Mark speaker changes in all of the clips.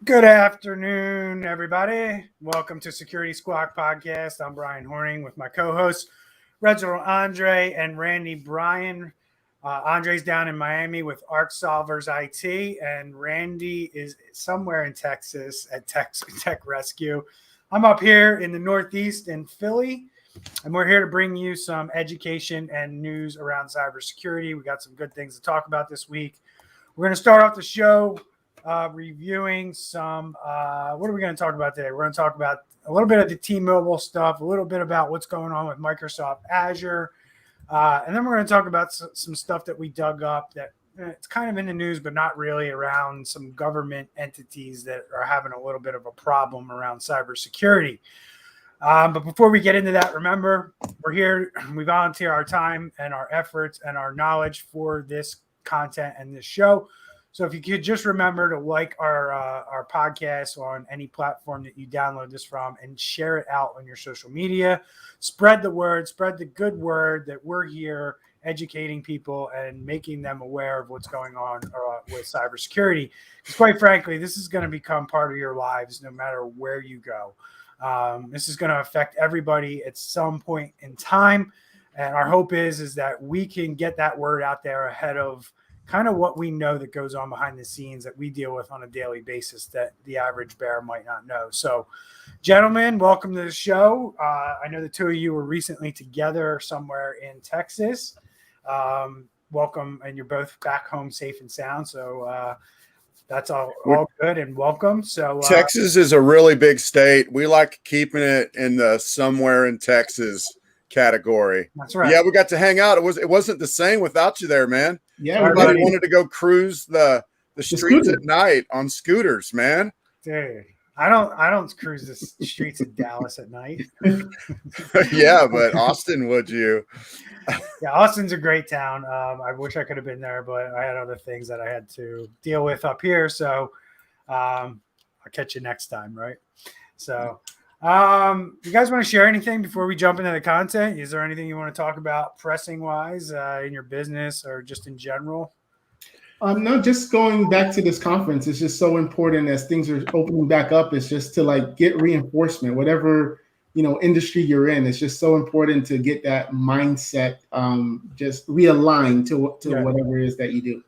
Speaker 1: Good afternoon, everybody. Welcome to Security Squawk Podcast. I'm Bryan Hornung with my co-hosts, Reginald Andre and Randy Bryan. Andre's down in Miami with Arc Solvers IT, and Randy is somewhere in Texas at Tech Rescue. I'm up here in the Northeast in Philly, and we're here to bring you some education and news around cybersecurity. We got some good things to talk about this week. We're going to start off the show reviewing some, what are we going to talk about today? We're going to talk about a little bit of the T-Mobile stuff, a little bit about what's going on with Microsoft Azure, and then we're going to talk about some stuff that we dug up that it's kind of in the news, but not really, around some government entities that are having a little bit of a problem around cybersecurity. But before we get into that, remember, we're here, we volunteer our time and our efforts and our knowledge for this content and this show. So if you could just remember to like our podcast on any platform that you download this from and share it out on your social media. Spread the word, spread the good word that we're here educating people and making them aware of what's going on with cybersecurity. Because quite frankly, this is going to become part of your lives no matter where you go. This is going to affect everybody at some point in time. And our hope is that we can get that word out there ahead of kind of what we know that goes on behind the scenes that we deal with on a daily basis that the average bear might not know. So, gentlemen, welcome to the show. I know the two of you were recently together somewhere in Texas. Welcome, and you're both back home safe and sound. So that's all good and welcome. So
Speaker 2: Texas is a really big state. We like keeping it in the somewhere in Texas category.
Speaker 1: That's right.
Speaker 2: Yeah, we got to hang out. It wasn't the same without you there, man.
Speaker 3: Yeah,
Speaker 2: everybody wanted to go cruise the streets at night on scooters, man.
Speaker 1: Dude, I don't cruise the streets of Dallas at night.
Speaker 2: Yeah, but Austin, would you?
Speaker 1: Yeah, Austin's a great town. I wish I could have been there, but I had other things that I had to deal with up here. So I'll catch you next time, right? So you guys want to share anything before we jump into the content? Is there anything you want to talk about pressing wise in your business or just in general?
Speaker 3: No, just going back to this conference. It's just so important as things are opening back up. It's just to get reinforcement, whatever, industry you're in. It's just so important to get that mindset just realigned to whatever it is that you do.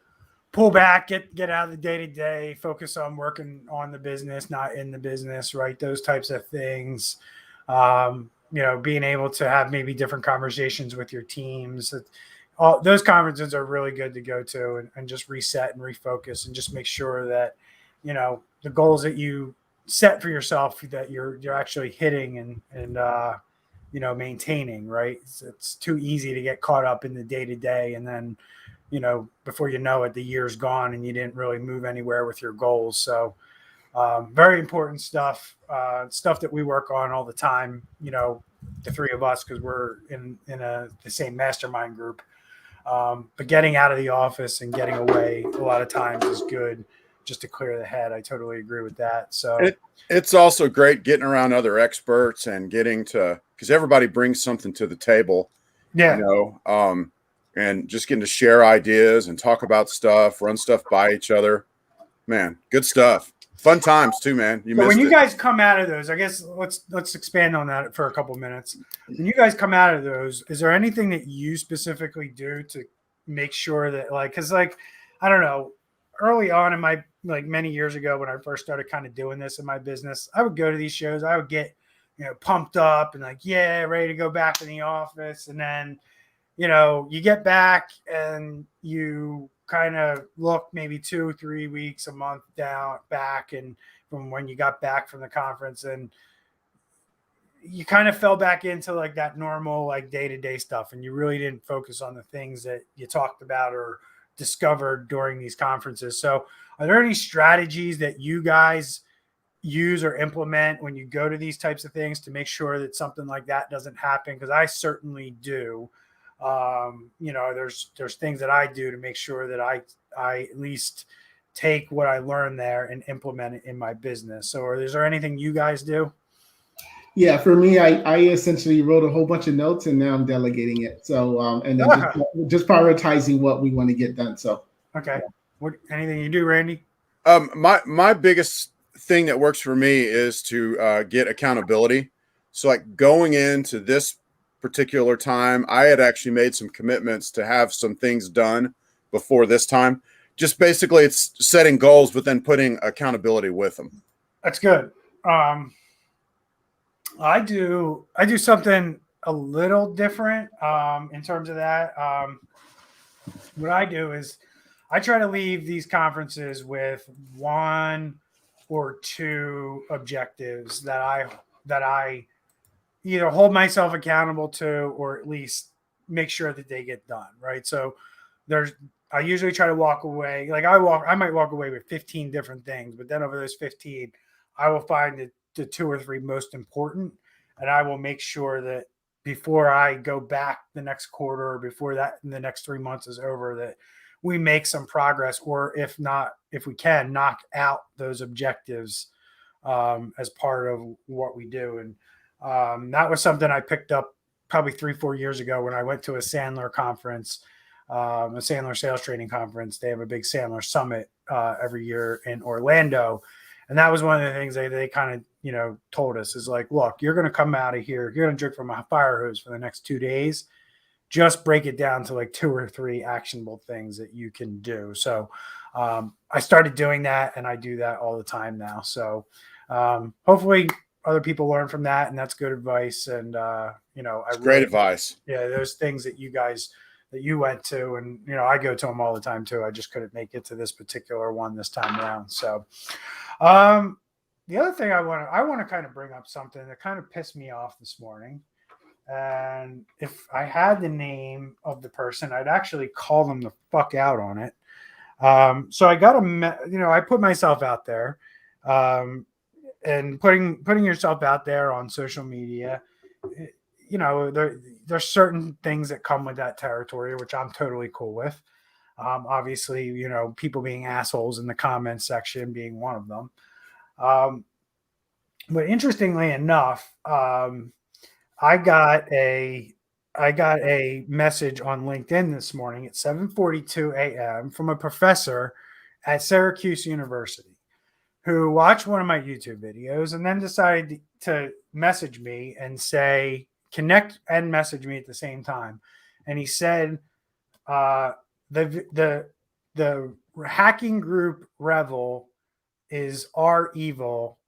Speaker 1: Pull back, get out of the day-to-day, focus on working on the business, not in the business, right? Those types of things. Being able to have maybe different conversations with your teams. All those conferences are really good to go to and just reset and refocus and just make sure that, the goals that you set for yourself that you're actually hitting and maintaining, right? It's too easy to get caught up in the day-to-day and then, before you know it, the year's gone and you didn't really move anywhere with your goals. So very important stuff that we work on all the time, the three of us, because we're in the same mastermind group. But getting out of the office and getting away a lot of times is good just to clear the head. I totally agree with that. So
Speaker 2: it's also great getting around other experts and because everybody brings something to the table.
Speaker 1: Yeah.
Speaker 2: And just getting to share ideas and talk about stuff, run stuff by each other. Man, good stuff. Fun times too, man.
Speaker 1: When you guys come out of those, I guess let's expand on that for a couple of minutes. When you guys come out of those, is there anything that you specifically do to make sure that because I don't know, early on in my many years ago when I first started kind of doing this in my business, I would go to these shows, I would get pumped up and ready to go back in the office, and then you get back and you kind of look maybe 2-3 weeks, a month back and from when you got back from the conference, and you kind of fell back into that normal day-to-day stuff, and you really didn't focus on the things that you talked about or discovered during these conferences. So are there any strategies that you guys use or implement when you go to these types of things to make sure that something like that doesn't happen? Because I certainly do. There's things that I do to make sure that I at least take what I learned there and implement it in my business. So is there anything you guys do?
Speaker 3: Yeah, for me, I essentially wrote a whole bunch of notes and now I'm delegating it. So, and then just prioritizing what we want to get done. So,
Speaker 1: okay. What, anything you do, Randy?
Speaker 2: My biggest thing that works for me is to get accountability. So like going into this particular time, I had actually made some commitments to have some things done before this time. Just basically it's setting goals, but then putting accountability with them.
Speaker 1: That's good. I do something a little different in terms of that. What I do is I try to leave these conferences with one or two objectives that I either hold myself accountable to or at least make sure that they get done. Right. So I usually try to walk away. Like I might walk away with 15 different things, but then over those 15, I will find the two or three most important. And I will make sure that before I go back the next quarter or before that in the next 3 months is over, that we make some progress, or if not, if we can knock out those objectives as part of what we do. And that was something I picked up probably 3-4 years ago when I went to a Sandler conference, a Sandler sales training conference. They have a big Sandler summit every year in Orlando. And that was one of the things they kind of, told us is like, look, you're going to come out of here. You're going to drink from a fire hose for the next 2 days. Just break it down to like 2 or 3 actionable things that you can do. So I started doing that, and I do that all the time now. So hopefully other people learn from that, and that's good advice. And,
Speaker 2: Great advice.
Speaker 1: Yeah, those things that you guys that you went to, and, I go to them all the time too. I just couldn't make it to this particular one this time around. So the other thing I want to kind of bring up something that kind of pissed me off this morning. And if I had the name of the person, I'd actually call them the fuck out on it. So I got I put myself out there, and putting yourself out there on social media, there's certain things that come with that territory, which I'm totally cool with. Obviously, people being assholes in the comments section being one of them. But interestingly enough, I got a message on LinkedIn this morning at 7:42 a.m. from a professor at Syracuse University who watched one of my YouTube videos and then decided to message me and say, connect and message me at the same time. And he said, the hacking group Revel is our evil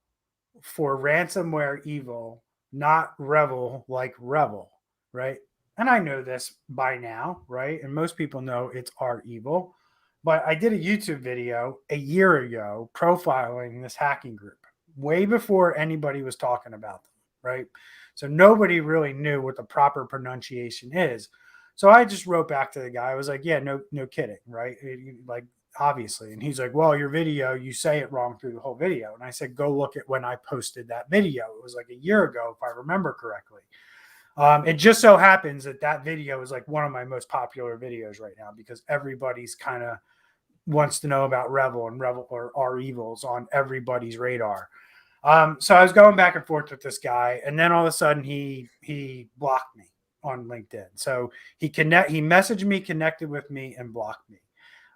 Speaker 1: for ransomware evil, not Revel like Revel, right? And I know this by now, right? And most people know it's our evil. But I did a YouTube video a year ago profiling this hacking group way before anybody was talking about them, right? So nobody really knew what the proper pronunciation is. So I just wrote back to the guy. I was like, yeah, no kidding, right? Like, obviously. And he's like, well, your video, you say it wrong through the whole video. And I said, go look at when I posted that video. It was like a year ago, if I remember correctly. It just so happens that video is like one of my most popular videos right now because everybody's kind of wants to know about Revel, and Revel or our evils on everybody's radar. So I was going back and forth with this guy, and then all of a sudden he blocked me on LinkedIn. So he messaged me, connected with me, and blocked me.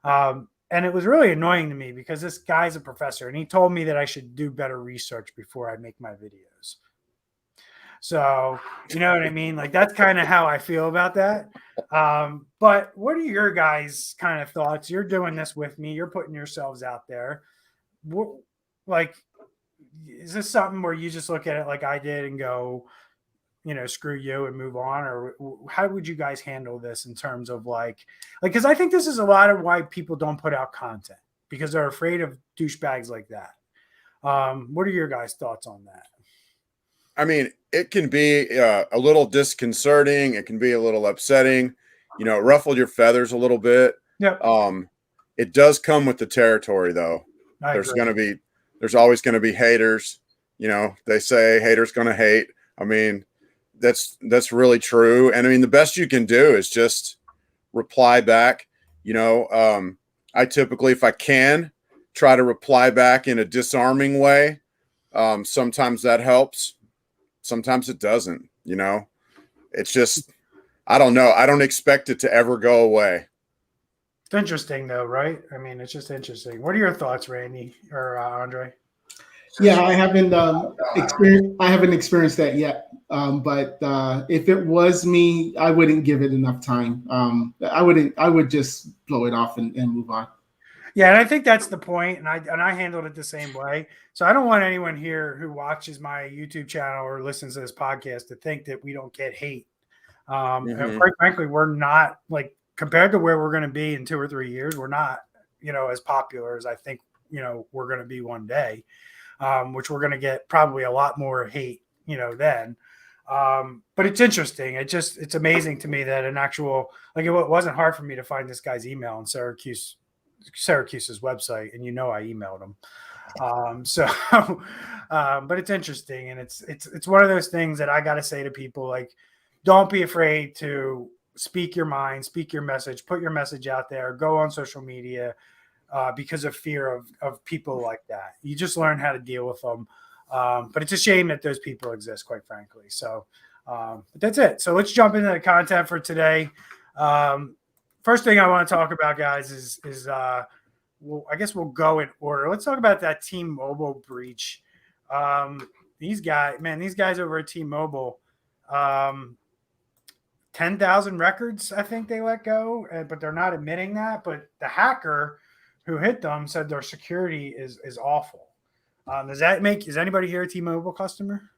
Speaker 1: And it was really annoying to me because this guy's a professor and he told me that I should do better research before I make my videos. So, you know what I mean? Like, that's kind of how I feel about that. But what are your guys' kind of thoughts? You're doing this with me. You're putting yourselves out there. Like, is this something where you just look at it like I did and go, screw you and move on? Or how would you guys handle this in terms of like, because I think this is a lot of why people don't put out content because they're afraid of douchebags like that. What are your guys' thoughts on that?
Speaker 2: I mean, it can be a little disconcerting. It can be a little upsetting. It ruffled your feathers a little bit.
Speaker 1: Yep.
Speaker 2: It does come with the territory, though. There's always going to be haters. They say haters going to hate. I mean, that's really true. And I mean, the best you can do is just reply back. I typically, if I can, try to reply back in a disarming way. Sometimes that helps. Sometimes it doesn't. It's just, I don't know. I don't expect it to ever go away.
Speaker 1: It's interesting though, right? I mean, it's just interesting. What are your thoughts, Randy or Andre?
Speaker 3: Yeah, I haven't experienced that yet. But if it was me, I wouldn't give it enough time. I would just blow it off and move on.
Speaker 1: Yeah, and I think that's the point, and I handled it the same way. So I don't want anyone here who watches my YouTube channel or listens to this podcast to think that we don't get hate. And quite frankly, we're not, like, compared to where we're going to be in 2 or 3 years, we're not, as popular as I think, we're going to be one day, which we're going to get probably a lot more hate, then. But it's interesting. It's amazing to me that an actual, like, it wasn't hard for me to find this guy's email on Syracuse's website, and I emailed him. But it's interesting, and it's one of those things that I got to say to people, like, don't be afraid to speak your mind, speak your message, put your message out there, go on social media, because of fear of people like that. You just learn how to deal with them. But it's a shame that those people exist, quite frankly. So, but that's it. So let's jump into the content for today. First thing I want to talk about, guys, is well, I guess we'll go in order. Let's talk about that T-Mobile breach. These guys over at T-Mobile, 10,000 records, I think they let go, but they're not admitting that. But the hacker who hit them said their security is awful. Is anybody here a T-Mobile customer?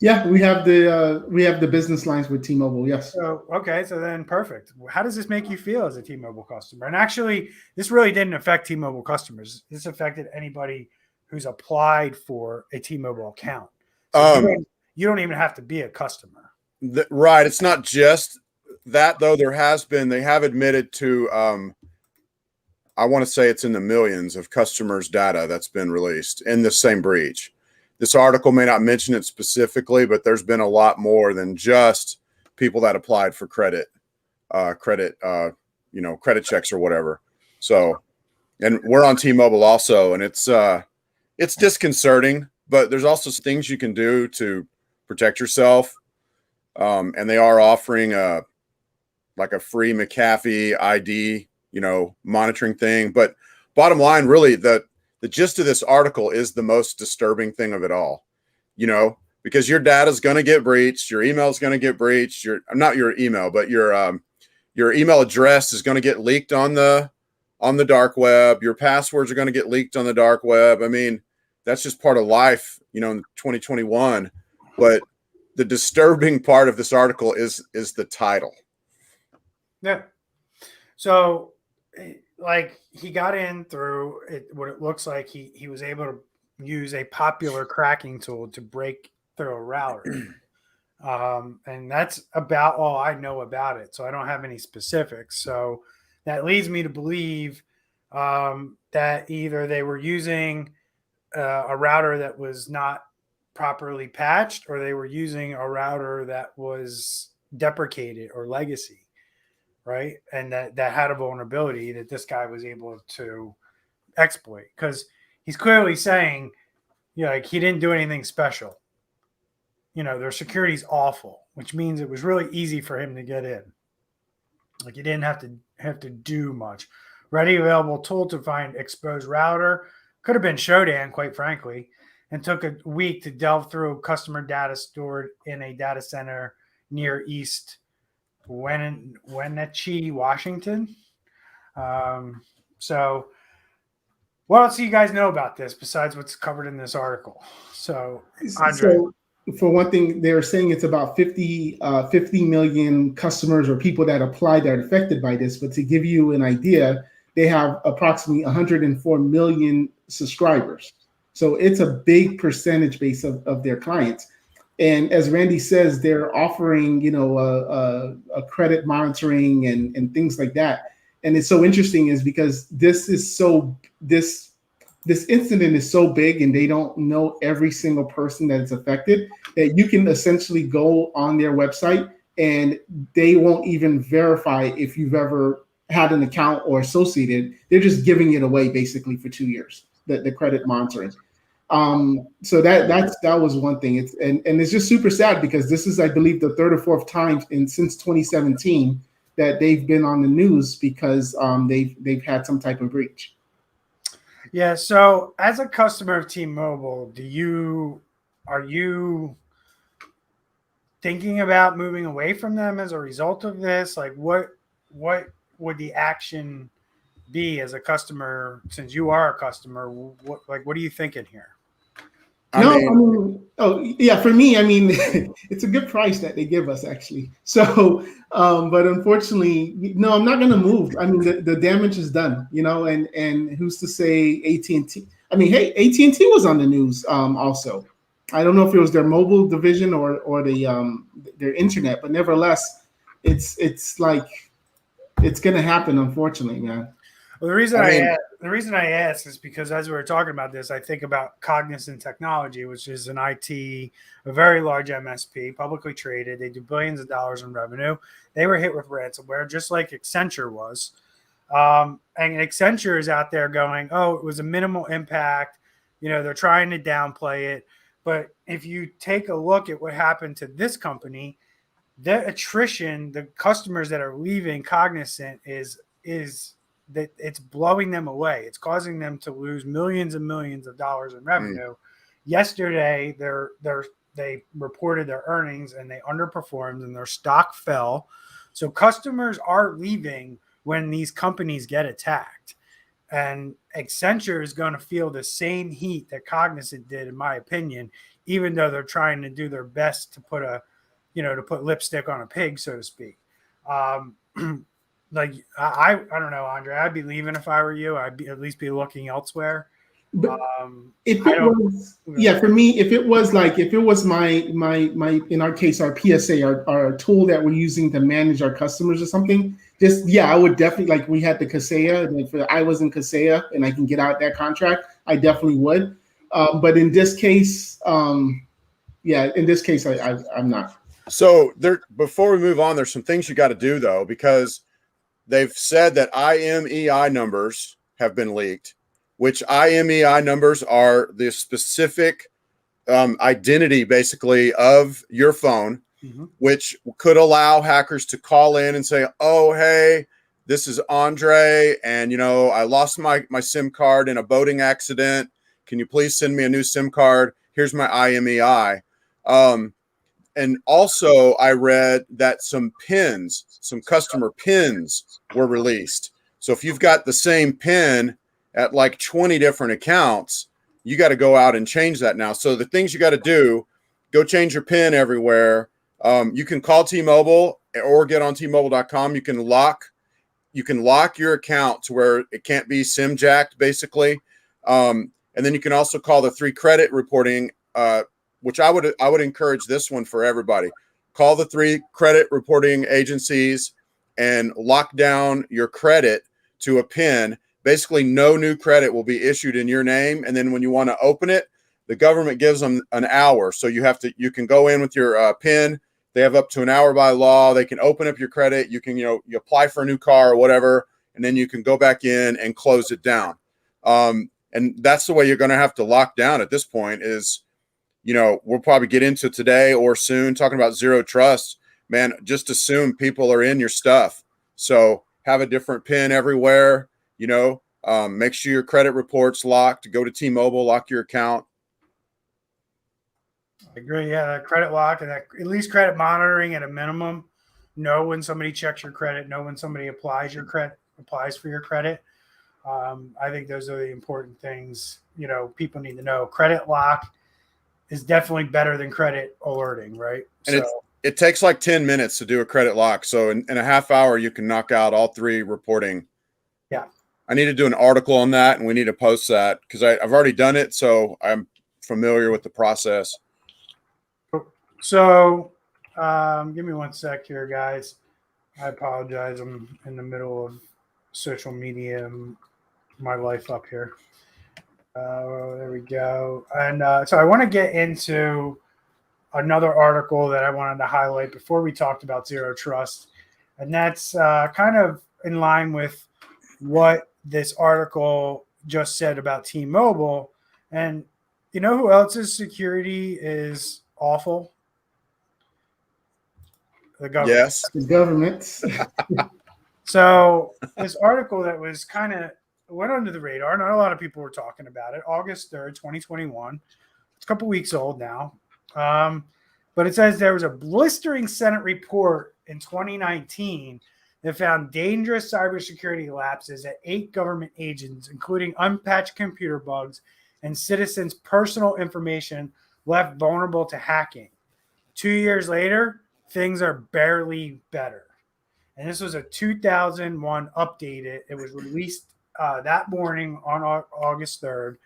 Speaker 3: Yeah, we have the business lines with T-Mobile. Yes.
Speaker 1: So then perfect. How does this make you feel as a T-Mobile customer? And actually, this really didn't affect T-Mobile customers. This affected anybody who's applied for a T-Mobile account. So you don't even have to be a customer.
Speaker 2: Right. It's not just that, though. They have admitted to, I want to say it's in the millions of customers' data that's been released in the same breach. This article may not mention it specifically, but there's been a lot more than just people that applied for credit checks or whatever. So, and we're on T-Mobile also, and it's disconcerting, but there's also things you can do to protect yourself. And they are offering a free McAfee ID, monitoring thing. But bottom line, really, the gist of this article is the most disturbing thing of it all, because your data is going to get breached. Your email is going to get breached. Not your email, but your email address is going to get leaked on the dark web. Your passwords are going to get leaked on the dark web. I mean, that's just part of life, in 2021. But the disturbing part of this article is the title.
Speaker 1: Yeah. So, like, he got in through it, what it looks like he was able to use a popular cracking tool to break through a router. And that's about all I know about it. So I don't have any specifics. So that leads me to believe that either they were using a router that was not properly patched, or they were using a router that was deprecated or legacy. Right. And that had a vulnerability that this guy was able to exploit, because he's clearly saying, like, he didn't do anything special. Their security is awful, which means it was really easy for him to get in. Like, he didn't have to do much. Ready available tool to find exposed router could have been Shodan, quite frankly, and took a week to delve through customer data stored in a data center near East Wenatchee, Washington. So what else do you guys know about this besides what's covered in this article? So, Andre.
Speaker 3: So for one thing, they're saying it's about 50 million customers or people that applied that are affected by this. But to give you an idea, they have approximately 104 million subscribers. So it's a big percentage base of their clients. And as Randy says, they're offering, a credit monitoring and things like that. And it's so interesting is because this incident is so big, and they don't know every single person that is affected, that you can essentially go on their website and they won't even verify if you've ever had an account or associated. They're just giving it away basically for 2 years, the credit monitoring. So that was one thing. It's just super sad because this is, I believe, the third or fourth time since 2017 that they've been on the news because they've had some type of breach.
Speaker 1: Yeah. So as a customer of T-Mobile, are you thinking about moving away from them as a result of this? Like what would the action be as a customer, since you are a customer? What are you thinking here?
Speaker 2: I mean,
Speaker 3: oh yeah, for me, I mean, it's a good price that they give us actually. So, but unfortunately, no, I'm not going to move. I mean, the damage is done, and who's to say AT&T? I mean, hey, AT&T was on the news also. I don't know if it was their mobile division or their internet, but nevertheless, it's like it's going to happen, unfortunately, man.
Speaker 1: Well, the reason I ask is because as we were talking about this, I think about Cognizant Technology, which is an a very large MSP, publicly traded. They do billions of dollars in revenue. They were hit with ransomware, just like Accenture was. And Accenture is out there going, "Oh, it was a minimal impact." They're trying to downplay it. But if you take a look at what happened to this company, the attrition, the customers that are leaving Cognizant is that it's blowing them away. It's causing them to lose millions and millions of dollars in revenue. Yesterday, they reported their earnings and they underperformed and their stock fell. So customers are leaving when these companies get attacked. And Accenture is going to feel the same heat that Cognizant did, in my opinion, even though they're trying to do their best to put lipstick on a pig, so to speak. Like I don't know, Andre. I'd be leaving if I were you. At least be looking elsewhere.
Speaker 3: But if it was, yeah, for me, if it was my in our case, our PSA, our tool that we're using to manage our customers or something, I would definitely, like we had the Kaseya, and if I was in Kaseya and I can get out that contract, I definitely would. But in this case, I'm not.
Speaker 2: So before we move on, there's some things you got to do though, because they've said that IMEI numbers have been leaked, which IMEI numbers are the specific identity basically of your phone, which could allow hackers to call in and say, "Oh, hey, this is Andre, and I lost my SIM card in a boating accident. Can you please send me a new SIM card? Here's my IMEI." And also I read that some customer pins were released. So if you've got the same pin at like 20 different accounts, you got to go out and change that now. So the things you got to do, go change your pin everywhere. You can call T-Mobile or get on T-Mobile.com. You can lock your account to where it can't be SIM jacked, basically. And then you can also call the 3 credit reporting, which I would encourage this one for everybody. Call the 3 credit reporting agencies and lock down your credit to a PIN. Basically, no new credit will be issued in your name. And then when you want to open it, the government gives them an hour. So you can go in with your PIN. They have up to an hour by law. They can open up your credit. You can, you apply for a new car or whatever, and then you can go back in and close it down. And that's the way you're going to have to lock down at this point is, we'll probably get into today or soon talking about zero trust, man. Just assume people are in your stuff. So have a different PIN everywhere, make sure your credit report's locked. Go to T-Mobile, lock your account.
Speaker 1: I agree. Yeah. Credit lock and at least credit monitoring at a minimum. Know when somebody checks your credit, know when somebody applies for your credit. I think those are the important things, people need to know. Credit lock is definitely better than credit alerting, right?
Speaker 2: And it takes like 10 minutes to do a credit lock. So in a half hour, you can knock out all 3 reporting.
Speaker 1: Yeah.
Speaker 2: I need to do an article on that, and we need to post that because I've already done it. So I'm familiar with the process.
Speaker 1: So give me one sec here, guys. I apologize. I'm in the middle of social media and my life up here. There we go. And so I want to get into another article that I wanted to highlight before we talked about zero trust. And that's kind of in line with what this article just said about T-Mobile. And you know who else's security is awful? The government.
Speaker 2: Yes.
Speaker 3: The government.
Speaker 1: So this article that was kind of went under the radar. Not a lot of people were talking about it. August 3rd, 2021. It's a couple weeks old now. But it says there was a blistering Senate report in 2019 that found dangerous cybersecurity lapses at 8 government agencies, including unpatched computer bugs and citizens' personal information left vulnerable to hacking. 2 years later, things are barely better. And this was a 2001 updated. It was released that morning on August 3rd.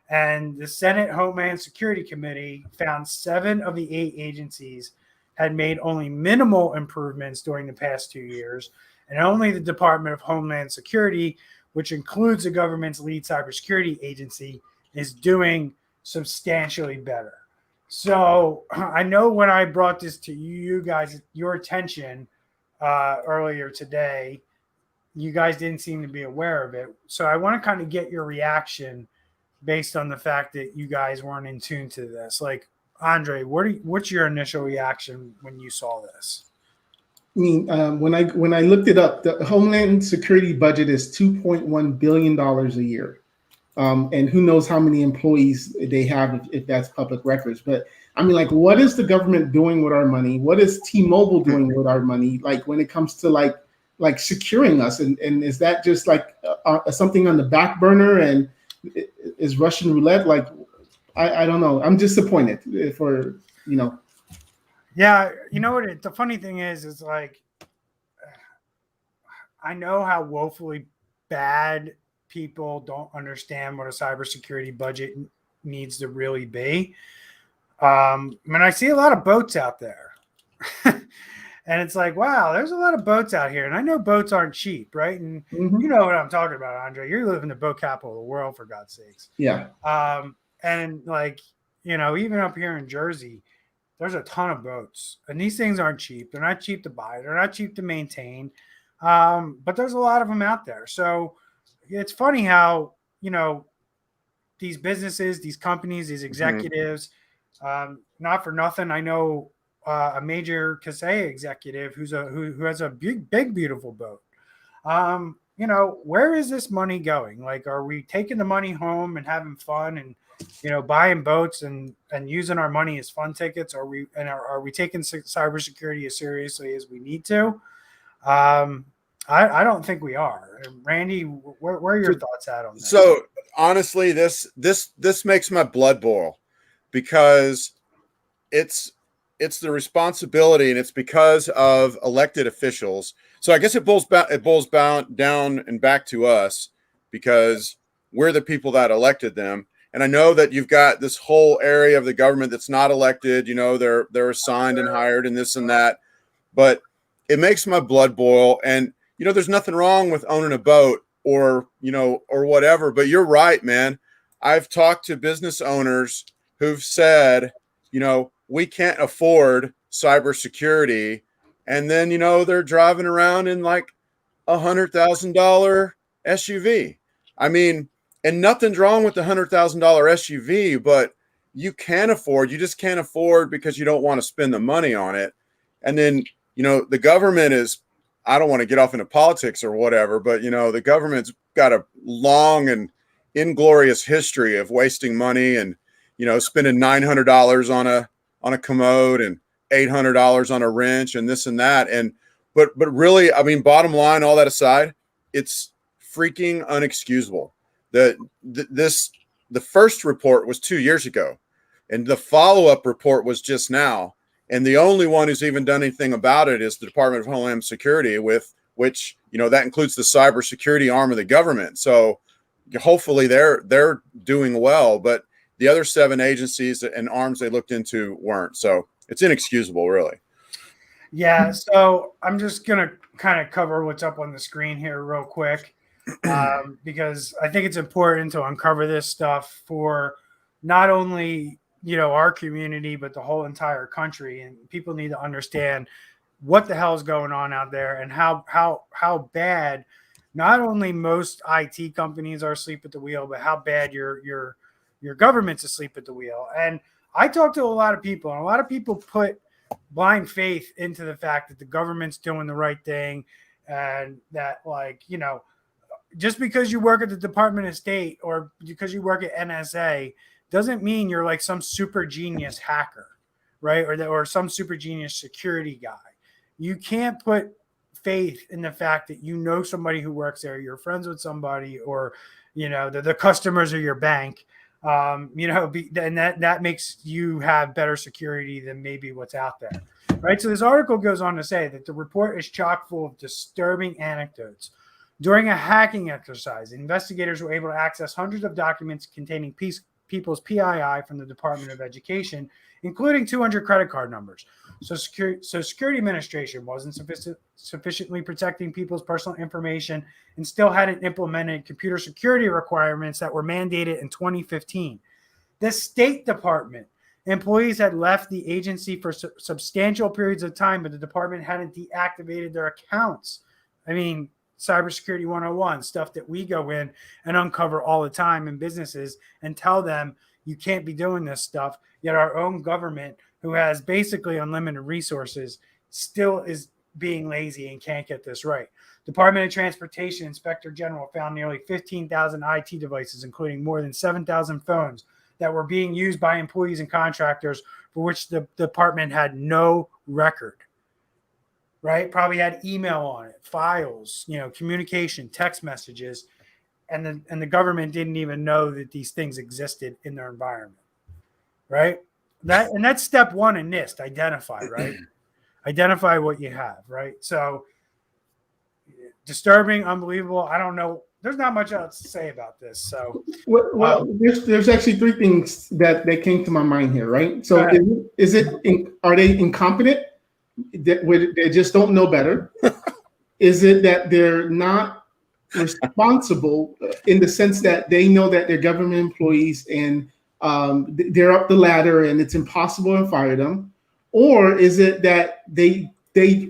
Speaker 1: And the Senate Homeland Security Committee found 7 of the 8 agencies had made only minimal improvements during the past 2 years. And only the Department of Homeland Security, which includes the government's lead cybersecurity agency, is doing substantially better. So I know when I brought this to you guys, your attention earlier today, you guys didn't seem to be aware of it. So I want to kind of get your reaction based on the fact that you guys weren't in tune to this. Like, Andre, what's your initial reaction when you saw this?
Speaker 3: I mean, when I looked it up, the Homeland Security budget is $2.1 billion a year. And who knows how many employees they have if that's public records. But I mean, like, what is the government doing with our money? What is T-Mobile doing with our money? Like, when it comes to like securing us, and is that just like something on the back burner, and is Russian roulette? Like, I don't know. I'm disappointed for, you know.
Speaker 1: Yeah, you know what? The funny thing is like, I know how woefully bad people don't understand what a cybersecurity budget needs to really be. I mean, I see a lot of boats out there. And it's like, wow, there's a lot of boats out here. And I know boats aren't cheap, right? And you know what I'm talking about, Andre. You're living the boat capital of the world, for God's sakes.
Speaker 3: Yeah.
Speaker 1: And like, you know, even up here in Jersey, there's a ton of boats. And these things aren't cheap. They're not cheap to buy. They're not cheap to maintain. But there's a lot of them out there. So it's funny how, you know, these businesses, these companies, these executives, not for nothing, I know a major Kaseya executive who has a big, beautiful boat. You know, where is this money going? Like, are we taking the money home and having fun and, you know, buying boats and using our money as fun tickets? Are we taking cybersecurity as seriously as we need to? I don't think we are. Randy, where are your thoughts at on this?
Speaker 2: So honestly, this makes my blood boil, because it's the responsibility, and it's because of elected officials. So I guess it boils down and back to us, because we're the people that elected them. And I know that you've got this whole area of the government that's not elected. You know, they're assigned and hired and this and that. But it makes my blood boil. And you know, there's nothing wrong with owning a boat or, you know, or whatever. But you're right, man. I've talked to business owners who've said, you know, we can't afford cybersecurity. And then, you know, they're driving around in like $100,000 SUV. I mean, and nothing's wrong with the $100,000 SUV, but you just can't afford because you don't want to spend the money on it. And then, you know, the government is, I don't want to get off into politics or whatever, but, you know, the government's got a long and inglorious history of wasting money and, you know, spending $900 on a commode and $800 on a wrench and this and that. And, but really, I mean, bottom line, all that aside, it's freaking unexcusable. The first report was 2 years ago, and the follow-up report was just now. And the only one who's even done anything about it is the Department of Homeland Security, with which, you know, that includes the cybersecurity arm of the government. So hopefully they're doing well, but the other 7 agencies and arms they looked into weren't. So it's inexcusable, really.
Speaker 1: Yeah. So I'm just going to kind of cover what's up on the screen here real quick, because I think it's important to uncover this stuff for not only, you know, our community, but the whole entire country. And people need to understand what the hell is going on out there and how bad not only most IT companies are asleep at the wheel, but how bad your government's asleep at the wheel. And I talk to a lot of people, and a lot of people put blind faith into the fact that the government's doing the right thing, and that, like, you know, just because you work at the Department of State or because you work at NSA doesn't mean you're like some super genius hacker, right? Or some super genius security guy. You can't put faith in the fact that you know somebody who works there, you're friends with somebody, or the customers of your bank. And that makes you have better security than maybe what's out there, right? So this article goes on to say that the report is chock full of disturbing anecdotes. During a hacking exercise, investigators were able to access hundreds of documents containing people's PII from the Department of Education, including 200 credit card numbers. So Security Administration wasn't sufficiently protecting people's personal information and still hadn't implemented computer security requirements that were mandated in 2015. The State Department employees had left the agency for substantial periods of time, but the department hadn't deactivated their accounts. I mean, cybersecurity 101, stuff that we go in and uncover all the time in businesses and tell them you can't be doing this stuff. Yet our own government, who has basically unlimited resources, still is being lazy and can't get this right. Department of Transportation Inspector General found nearly 15,000 IT devices, including more than 7,000 phones that were being used by employees and contractors for which the department had no record. Right? Probably had email on it, files, communication, text messages, and the government didn't even know that these things existed in their environment. Right? That's step one in NIST, identify, right? Identify what you have, right? So disturbing, unbelievable. I don't know. There's not much else to say about this. So
Speaker 3: there's actually three things that came to my mind here, right? So are they incompetent? They just don't know better? Is it that they're not responsible in the sense that they know that they're government employees and they're up the ladder and it's impossible to fire them? Or is it that they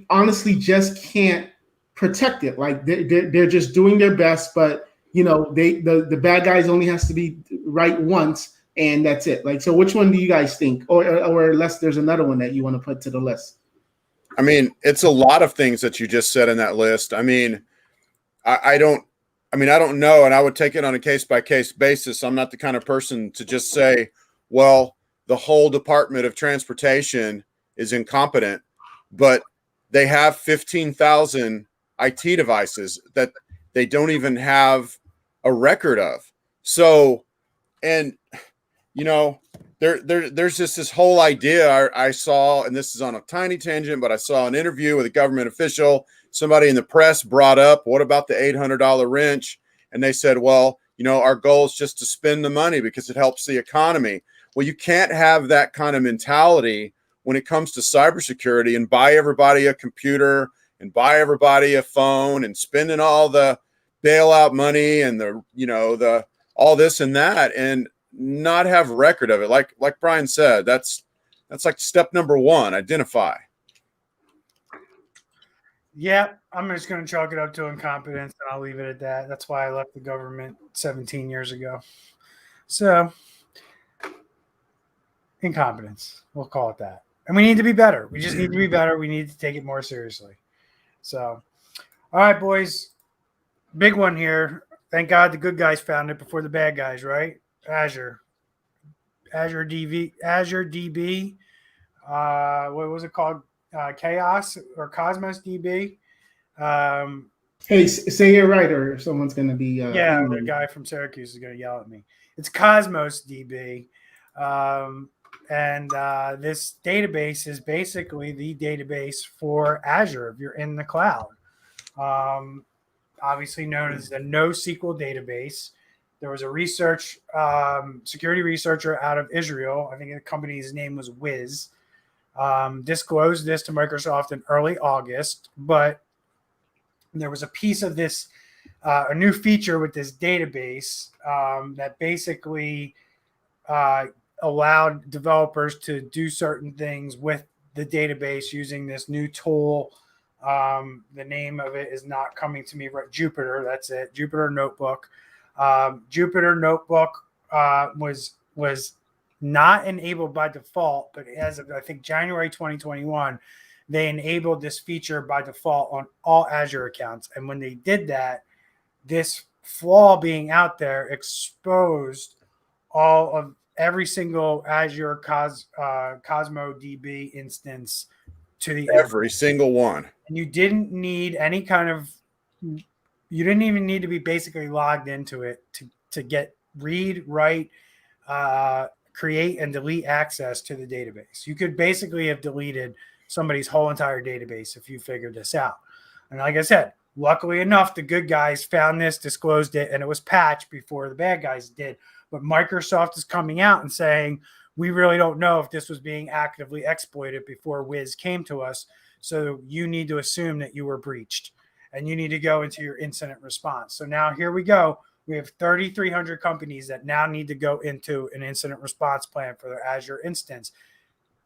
Speaker 3: honestly just can't protect it? Like they're just doing their best, but the bad guys only has to be right once and that's it. Like, so which one do you guys think? Or unless there's another one that you want to put to the list?
Speaker 2: I mean, it's a lot of things that you just said in that list. I mean, I don't know. And I would take it on a case by case basis. I'm not the kind of person to just say, well, the whole Department of Transportation is incompetent, but they have 15,000 IT devices that they don't even have a record of. So, and there's just this whole idea I saw, and this is on a tiny tangent, but I saw an interview with a government official. Somebody in the press brought up, what about the $800 wrench? And they said, well, our goal is just to spend the money because it helps the economy. Well, you can't have that kind of mentality when it comes to cybersecurity and buy everybody a computer and buy everybody a phone and spending all the bailout money and the all this and that and not have record of it. Like Bryan said, that's like step number one, identify.
Speaker 1: Yeah, I'm just going to chalk it up to incompetence, and I'll leave it at that. That's why I left the government 17 years ago. So, incompetence, we'll call it that. And we need to be better. We just need to be better. We need to take it more seriously. So, all right, boys. Big one here. Thank God the good guys found it before the bad guys, right? Azure DB. What was it called? Chaos or Cosmos DB.
Speaker 3: Hey, say it right, or someone's going to be.
Speaker 1: The guy from Syracuse is going to yell at me. It's Cosmos DB, and this database is basically the database for Azure if you're in the cloud. Obviously known as the NoSQL database. There was a security researcher out of Israel. I think the company's name was Wiz. Disclosed this to Microsoft in early August, but there was a piece of this, a new feature with this database that basically allowed developers to do certain things with the database using this new tool. The name of it is not coming to me right. Jupyter, that's it. Jupyter Notebook. Jupyter Notebook was not enabled by default, but as of I think January 2021, they enabled this feature by default on all Azure accounts. And when they did that, this flaw being out there exposed all of every single Azure Cosmo DB instance to the
Speaker 2: Every single one.
Speaker 1: And you didn't need any kind of, you didn't even need to be basically logged into it to get read, write, create, and delete access to the database. You could basically have deleted somebody's whole entire database if you figured this out. And like I said, luckily enough, the good guys found this, disclosed it, and it was patched before the bad guys did. But Microsoft is coming out and saying, we really don't know if this was being actively exploited before Wiz came to us. So you need to assume that you were breached and you need to go into your incident response. So now here we go. We have 3,300 companies that now need to go into an incident response plan for their Azure instance.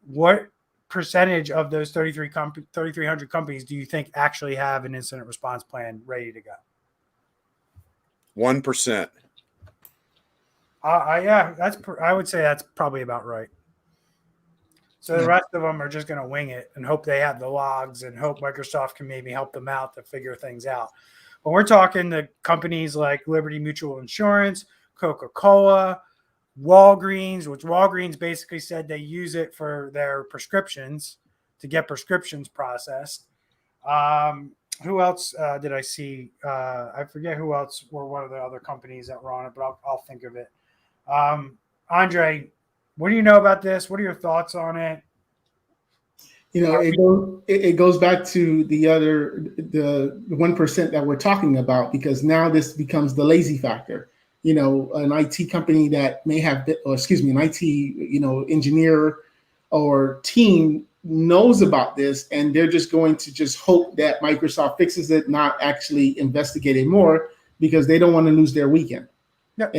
Speaker 1: What percentage of those 3,300 companies do you think actually have an incident response plan ready to go?
Speaker 2: 1%.
Speaker 1: Yeah, I would say that's probably about right. So the rest of them are just going to wing it and hope they have the logs and hope Microsoft can maybe help them out to figure things out. But we're talking to companies like Liberty Mutual Insurance, Coca-Cola, Walgreens, which Walgreens basically said they use it for their prescriptions to get prescriptions processed. Who else did I see? I forget who else were one of the other companies that were on it, but I'll think of it. Andre, what do you know about this? What are your thoughts on it?
Speaker 3: You know, it goes back to the 1% that we're talking about, because now this becomes the lazy factor. You know, an IT company that may have, an IT, engineer or team knows about this, and they're just going to just hope that Microsoft fixes it, not actually investigate it more, because they don't want to lose their weekend. Yep.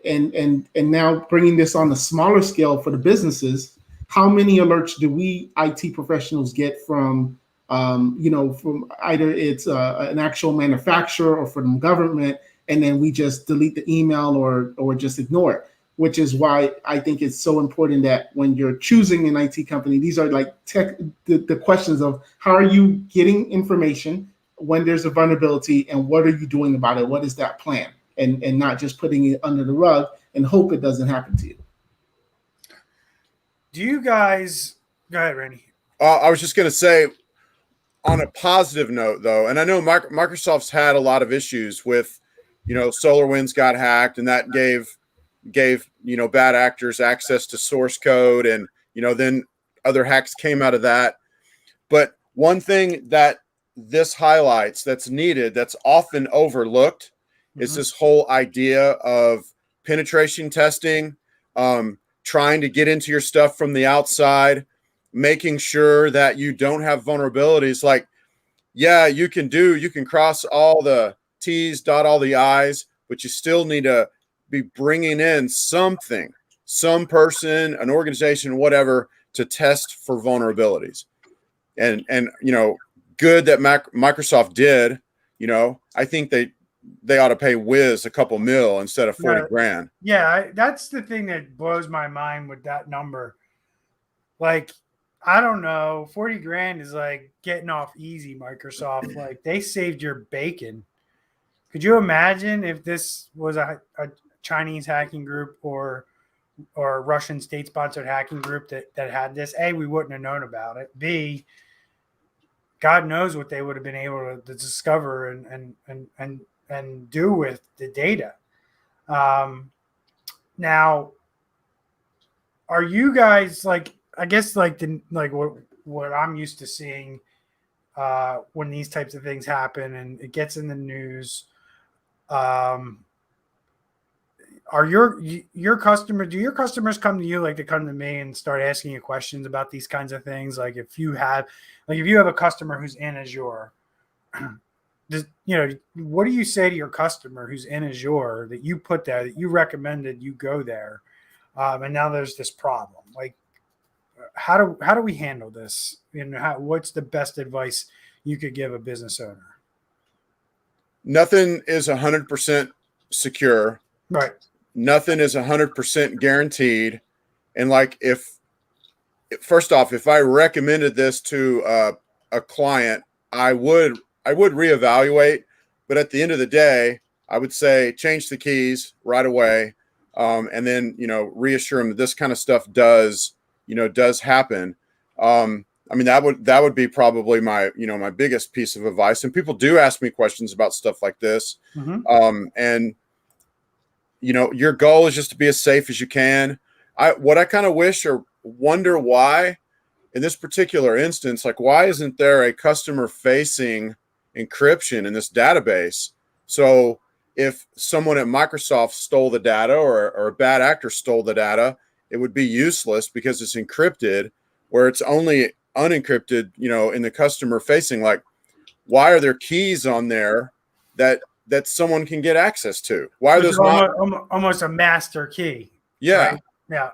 Speaker 3: And now bringing this on a smaller scale for the businesses, how many alerts do we IT professionals get from, from either it's an actual manufacturer or from government, and then we just delete the email or just ignore it, which is why I think it's so important that when you're choosing an IT company, these are like the questions of how are you getting information when there's a vulnerability, and what are you doing about it? What is that plan? And not just putting it under the rug and hope it doesn't happen to you.
Speaker 1: Do you guys go ahead, Randy?
Speaker 2: I was just going to say, on a positive note, though, and I know Microsoft's had a lot of issues with, SolarWinds got hacked, and that gave bad actors access to source code, and then other hacks came out of that. But one thing that this highlights that's needed, that's often overlooked, is this whole idea of penetration testing, trying to get into your stuff from the outside, making sure that you don't have vulnerabilities. Like, yeah, you can cross all the T's, dot all the I's, but you still need to be bringing in something, some person, an organization, whatever, to test for vulnerabilities. And good that Microsoft did. I think they ought to pay Wiz a couple mil instead of 40 grand.
Speaker 1: Yeah, that's the thing that blows my mind with that number. Like, I don't know, 40 grand is like getting off easy, Microsoft. Like, they saved your bacon. Could you imagine if this was a Chinese hacking group or a Russian state-sponsored hacking group that had this? A, we wouldn't have known about it. B, God knows what they would have been able to discover and do with the data. Now, are you guys what I'm used to seeing when these types of things happen and it gets in the news? Are your customers? Do your customers come to you like they come to me and start asking you questions about these kinds of things? Like if you have a customer who's in Azure. What do you say to your customer who's in Azure that you put there, that you recommended you go there, and now there's this problem? Like, how do we handle this? What's the best advice you could give a business owner?
Speaker 2: Nothing is 100% secure.
Speaker 1: Right.
Speaker 2: Nothing is 100% guaranteed. And first off, if I recommended this to a client, I would reevaluate, but at the end of the day, I would say change the keys right away. And then, reassure them that this kind of stuff does happen. I mean, that would be probably my biggest piece of advice. And people do ask me questions about stuff like this. And your goal is just to be as safe as you can. What I kind of wish or wonder why in this particular instance, like, why isn't there a customer facing encryption in this database? So if someone at Microsoft stole the data or a bad actor stole the data, it would be useless because it's encrypted, where it's only unencrypted, in the customer facing. Like, why are there keys on there that someone can get access to? Why are those not
Speaker 1: almost a master key?
Speaker 2: Yeah.
Speaker 1: Right? Yeah.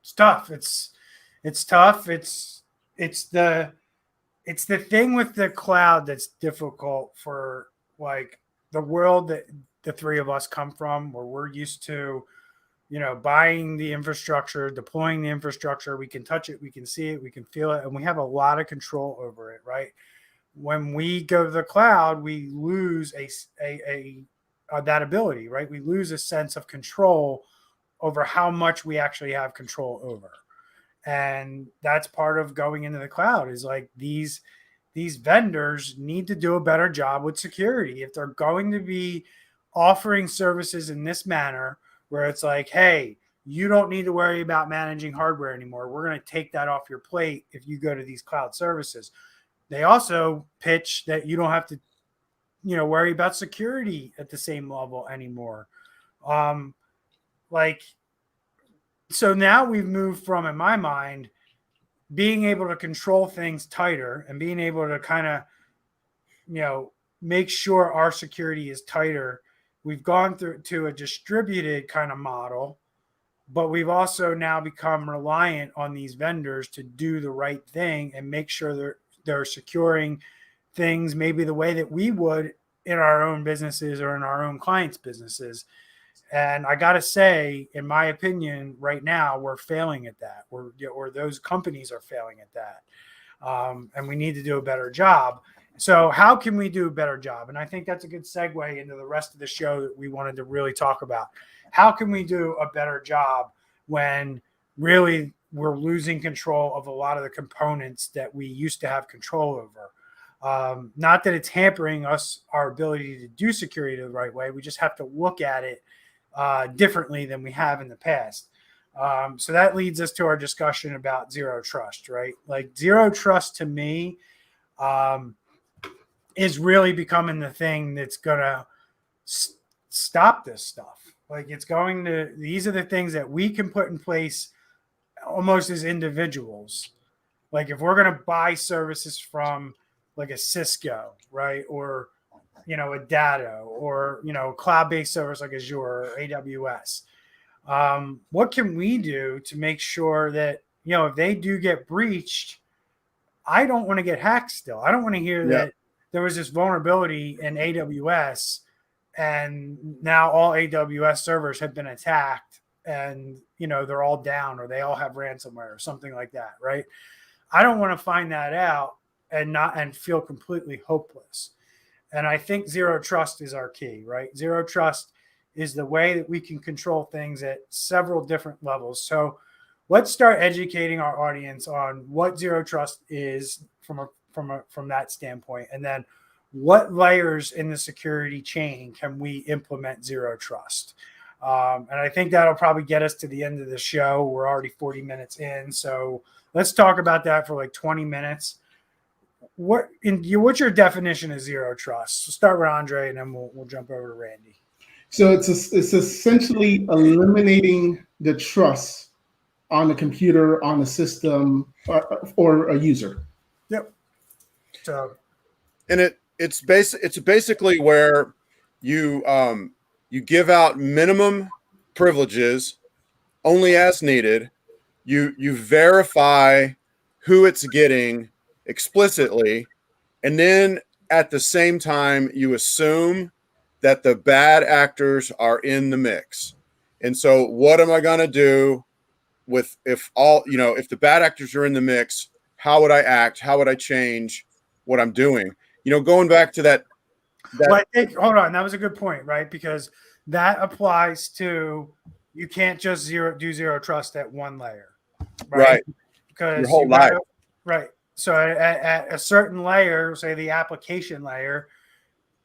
Speaker 1: It's tough. It's tough. It's the thing with the cloud that's difficult for, like, the world that the three of us come from, where we're used to, buying the infrastructure, deploying the infrastructure. We can touch it, we can see it, we can feel it, and we have a lot of control over it, right? When we go to the cloud, we lose that ability, right? We lose a sense of control over how much we actually have control over. And that's part of going into the cloud, is like these vendors need to do a better job with security. If they're going to be offering services in this manner, where it's like, hey, you don't need to worry about managing hardware anymore, we're going to take that off your plate if you go to these cloud services. They also pitch that you don't have to, worry about security at the same level anymore. So now we've moved from, in my mind, being able to control things tighter and being able to kind of, make sure our security is tighter. We've gone through to a distributed kind of model, but we've also now become reliant on these vendors to do the right thing and make sure they're securing things maybe the way that we would in our own businesses or in our own clients' businesses. And I got to say, in my opinion, right now, we're failing at that. Or those companies are failing at that. And we need to do a better job. So how can we do a better job? And I think that's a good segue into the rest of the show that we wanted to really talk about. How can we do a better job when really we're losing control of a lot of the components that we used to have control over? Not that it's hampering our ability to do security the right way. We just have to look at it differently than we have in the past. So that leads us to our discussion about zero trust, right? Like, zero trust to me is really becoming the thing that's going to stop this stuff. Like, these are the things that we can put in place almost as individuals. Like, if we're going to buy services from like a Cisco, right? Or, a Datto, or, cloud-based service like Azure or AWS. What can we do to make sure that, if they do get breached, I don't want to get hacked still. I don't want to hear that there was this vulnerability in AWS and now all AWS servers have been attacked and, they're all down or they all have ransomware or something like that, right? I don't want to find that out and feel completely hopeless. And I think zero trust is our key, right? Zero trust is the way that we can control things at several different levels. So let's start educating our audience on what zero trust is from that standpoint. And then what layers in the security chain can we implement zero trust? And I think that'll probably get us to the end of the show. We're already 40 minutes in. So let's talk about that for like 20 minutes. What's your definition of zero trust? So start with Andre, and then we'll jump over to Randy.
Speaker 3: So it's essentially eliminating the trust on the computer, on the system, or a user.
Speaker 1: Yep. So,
Speaker 2: and it's basically where you give out minimum privileges only as needed. You verify who it's getting explicitly, and then at the same time you assume that the bad actors are in the mix. And so what am I going to do if the bad actors are in the mix? How would I act? How would I change what I'm doing? Going back to
Speaker 1: Well, I think, hold on, that was a good point, right? Because that applies to, you can't just do zero trust at one layer, right? Because
Speaker 2: your whole life.
Speaker 1: Right. So at a certain layer, say the application layer,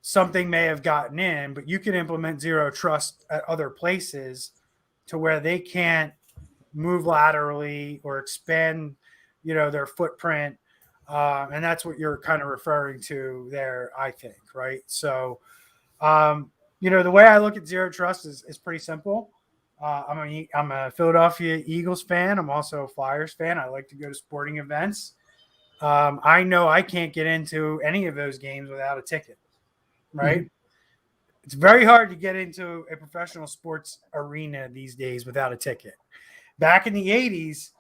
Speaker 1: something may have gotten in, but you can implement zero trust at other places to where they can't move laterally or expand, their footprint. And that's what you're kind of referring to there, I think, right? So, the way I look at zero trust is pretty simple. I'm a Philadelphia Eagles fan. I'm also a Flyers fan. I like to go to sporting events. I know I can't get into any of those games without a ticket, right? Mm-hmm. It's very hard to get into a professional sports arena these days without a ticket. Back in the 80s,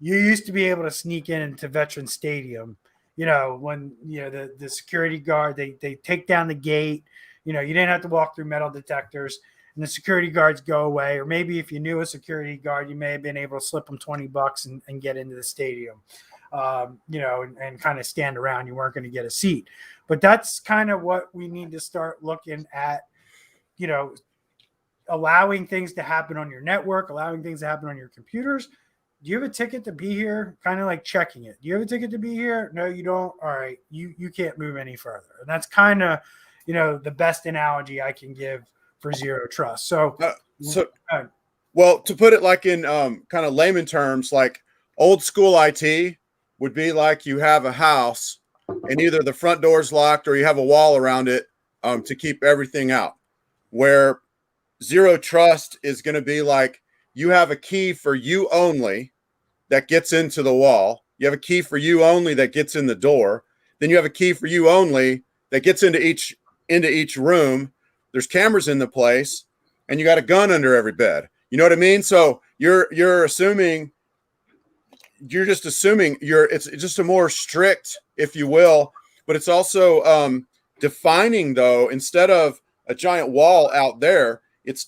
Speaker 1: you used to be able to sneak into Veterans Stadium, when, the security guard, they take down the gate, you didn't have to walk through metal detectors and the security guards go away. Or maybe if you knew a security guard, you may have been able to slip them $20 and get into the stadium, and kind of stand around. You weren't going to get a seat. But that's kind of what we need to start looking at, allowing things to happen on your network, allowing things to happen on your computers. Do you have a ticket to be here? Kind of like checking it. Do you have a ticket to be here? No, you don't. All right. You can't move any further. And that's kind of, the best analogy I can give for zero trust. So,
Speaker 2: well, to put it like in kind of layman terms, like old school IT would be like you have a house and either the front door is locked or you have a wall around it to keep everything out. Where zero trust is going to be like you have a key for you only that gets into the wall. You have a key for you only that gets in the door. Then you have a key for you only that gets into each room. There's cameras in the place, and you got a gun under every bed. You know what I mean? So you're just assuming it's just a more strict, if you will, but it's also defining, though, instead of a giant wall out there, it's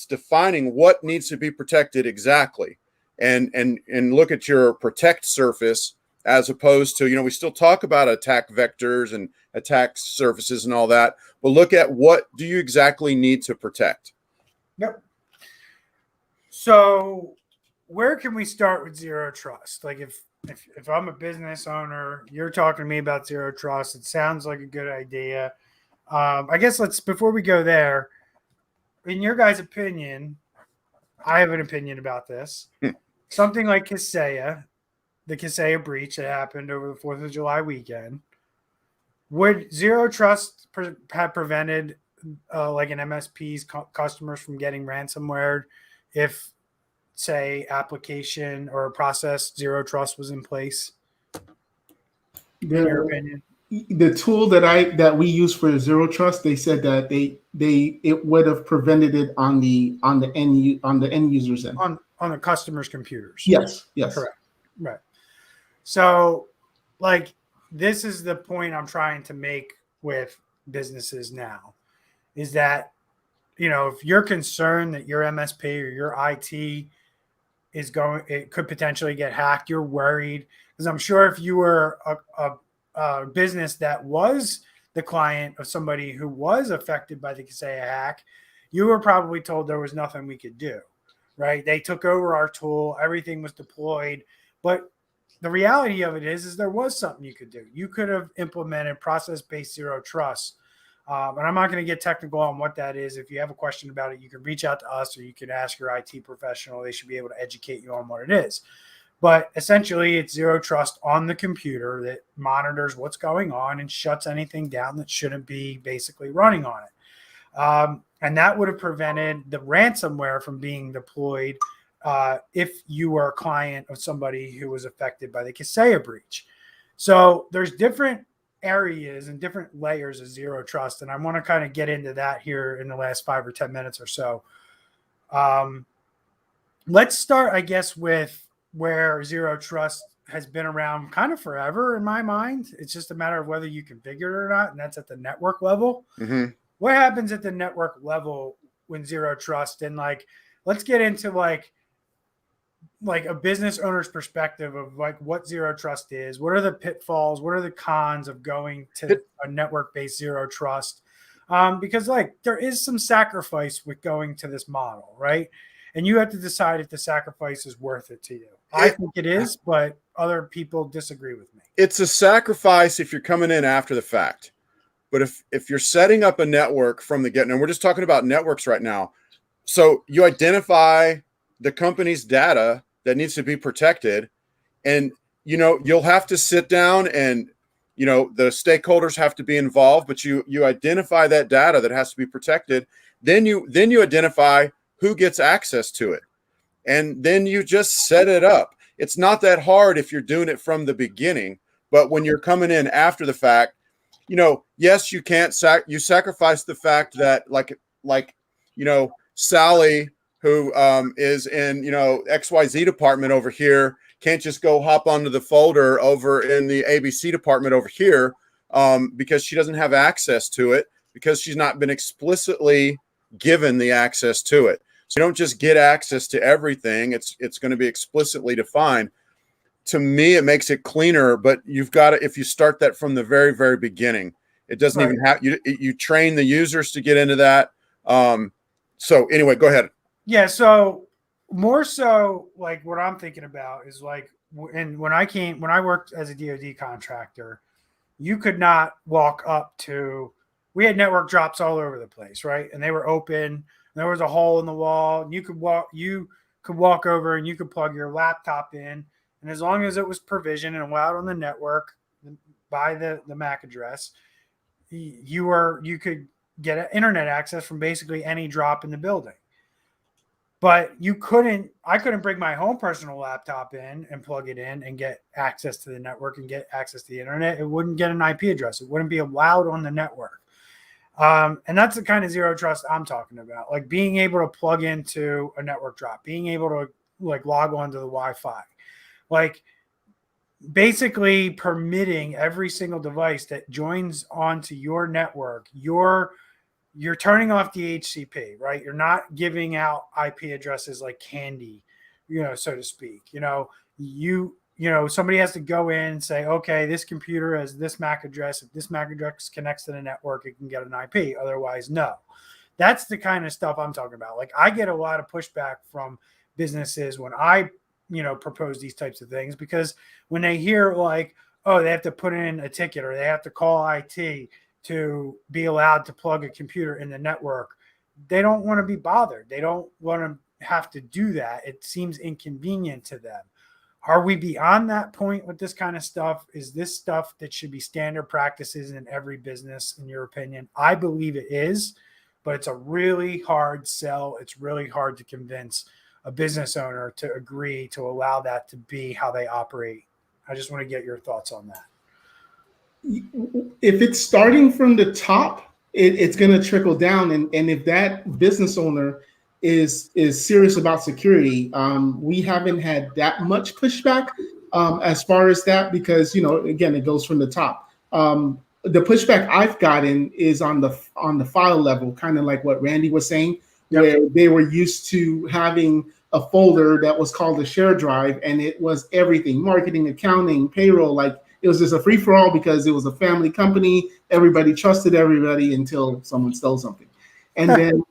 Speaker 2: defining what needs to be protected exactly, and look at your protect surface as opposed to, we still talk about attack vectors and attack surfaces and all that, but look at what do you exactly need to protect.
Speaker 1: Yep. So where can we start with zero trust? Like if I'm a business owner, you're talking to me about zero trust, it sounds like a good idea. I guess before we go there, in your guys' opinion, I have an opinion about this. Something like the Kaseya breach that happened over the 4th of July weekend, would zero trust have prevented like an MSP's customers from getting ransomware if, say, application or a process zero trust was in place? In your opinion?
Speaker 3: The tool that we use for zero trust, they said that it would have prevented it on the end user's end,
Speaker 1: on the customer's computers.
Speaker 3: Yes,
Speaker 1: correct, right. So, like, this is the point I'm trying to make with businesses now, is that if you're concerned that your MSP or your IT it could potentially get hacked, you're worried, because I'm sure if you were a business that was the client of somebody who was affected by the Kaseya hack, you were probably told there was nothing we could do, right? They took over our tool, everything was deployed, but the reality of it is there was something you could do. You could have implemented process-based zero trust. And I'm not going to get technical on what that is. If you have a question about it, you can reach out to us or you can ask your IT professional. They should be able to educate you on what it is. But essentially, it's zero trust on the computer that monitors what's going on and shuts anything down that shouldn't be basically running on it. And that would have prevented the ransomware from being deployed if you were a client of somebody who was affected by the Kaseya breach. So there's different areas and different layers of zero trust. And I want to kind of get into that here in the last 5 or 10 minutes or so. Let's start, I guess, with where zero trust has been around kind of forever in my mind. It's just a matter of whether you configure it or not, and that's at the network level.
Speaker 2: Mm-hmm.
Speaker 1: What happens at the network level when zero trust? And let's get into like a business owner's perspective of what zero trust is. What are the pitfalls? What are the cons of going to a network-based zero trust? because like there is some sacrifice with going to this model, right? And you have to decide if the sacrifice is worth it to you. I think it is, but other people disagree with me.
Speaker 2: It's a sacrifice if you're coming in after the fact. But if you're setting up a network from the get-go, and we're just talking about networks right now, so you identify the company's data that needs to be protected, and you'll have to sit down and the stakeholders have to be involved, but you identify that data that has to be protected. Then you identify who gets access to it, and then you just set it up. It's not that hard if you're doing it from the beginning, but when you're coming in after the fact, yes, you can't you sacrifice the fact that like Sally, who is in XYZ department over here, can't just go hop onto the folder over in the ABC department over here because she doesn't have access to it, because she's not been explicitly given the access to it. So you don't just get access to everything. It's going to be explicitly defined. To me, it makes it cleaner, but you've got to, if you start that from the very, very beginning, it doesn't even have, you train the users to get into that. So anyway, go ahead.
Speaker 1: Yeah. So more so like what I'm thinking about is like, and when I worked as a DoD contractor, you could not walk up to, we had network drops all over the place, right? And they were open. There was a hole in the wall, and you could walk over and you could plug your laptop in. And as long as it was provisioned and allowed on the network by the MAC address, you could get internet access from basically any drop in the building. But I couldn't bring my home personal laptop in and plug it in and get access to the network and get access to the internet. It wouldn't get an IP address. It wouldn't be allowed on the network. And that's the kind of zero trust I'm talking about, like being able to plug into a network drop, being able to like log on to the Wi-Fi, like basically permitting every single device that joins onto your network. You're turning off DHCP, right? You're not giving out IP addresses like candy, so to speak. Somebody has to go in and say, okay, this computer has this MAC address. If this MAC address connects to the network, it can get an IP. Otherwise, no. That's the kind of stuff I'm talking about. Like I get a lot of pushback from businesses when I, propose these types of things, because when they hear like, oh, they have to put in a ticket or they have to call IT to be allowed to plug a computer in the network, they don't want to be bothered. They don't want to have to do that. It seems inconvenient to them. Are we beyond that point with this kind of stuff? Is this stuff that should be standard practices in every business, in your opinion? I believe it is, but it's a really hard sell. It's really hard to convince a business owner to agree to allow that to be how they operate. I just want to get your thoughts on that.
Speaker 3: If it's starting from the top, it's going to trickle down. And if that business owner is serious about security, we haven't had that much pushback as far as that, because again, it goes from the top. The pushback I've gotten is on the file level, kind of like what Randy was saying, where they were used to having a folder that was called a share drive, and it was everything: marketing, accounting, payroll. Like it was just a free for all because it was a family company. Everybody trusted everybody until someone stole something. And then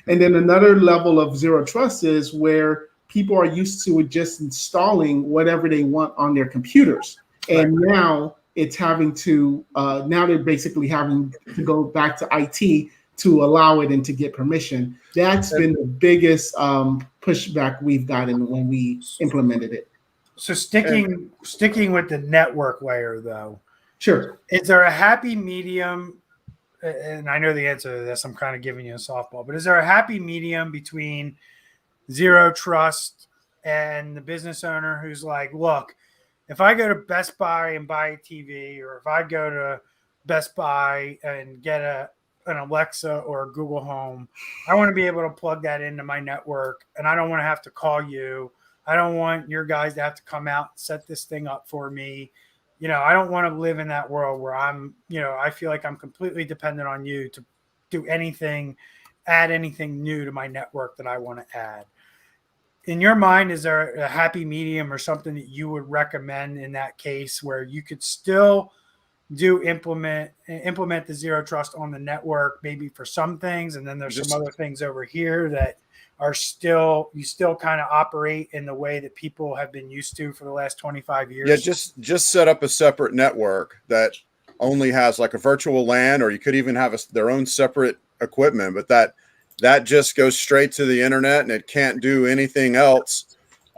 Speaker 3: and then another level of zero trust is where people are used to just installing whatever they want on their computers. And now it's having to, now they're basically having to go back to IT to allow it and to get permission. That's been the biggest pushback we've gotten when we implemented it.
Speaker 1: So sticking with the network layer though.
Speaker 3: Sure.
Speaker 1: Is there a happy medium? And I know the answer to this, I'm kind of giving you a softball, but is there a happy medium between zero trust and the business owner who's like, look, if I go to Best Buy and buy a TV, or if I go to Best Buy and get an Alexa or a Google Home, I want to be able to plug that into my network, and I don't want to have to call you. I don't want your guys to have to come out and set this thing up for me. I don't want to live in that world where I'm, I feel like I'm completely dependent on you to do anything, add anything new to my network that I want to add. In your mind, is there a happy medium or something that you would recommend in that case where you could still do implement the zero trust on the network, maybe for some things, and then there's some other things over here that are still kind of operate in the way that people have been used to for the last 25 years.
Speaker 2: Yeah, just set up a separate network that only has like a virtual LAN, or you could even have their own separate equipment, but that just goes straight to the internet and it can't do anything else.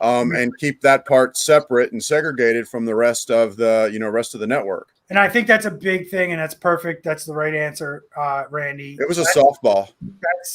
Speaker 2: And keep that part separate and segregated from the rest of the network.
Speaker 1: And I think that's a big thing, and that's perfect. That's the right answer, Randy.
Speaker 2: It was a softball.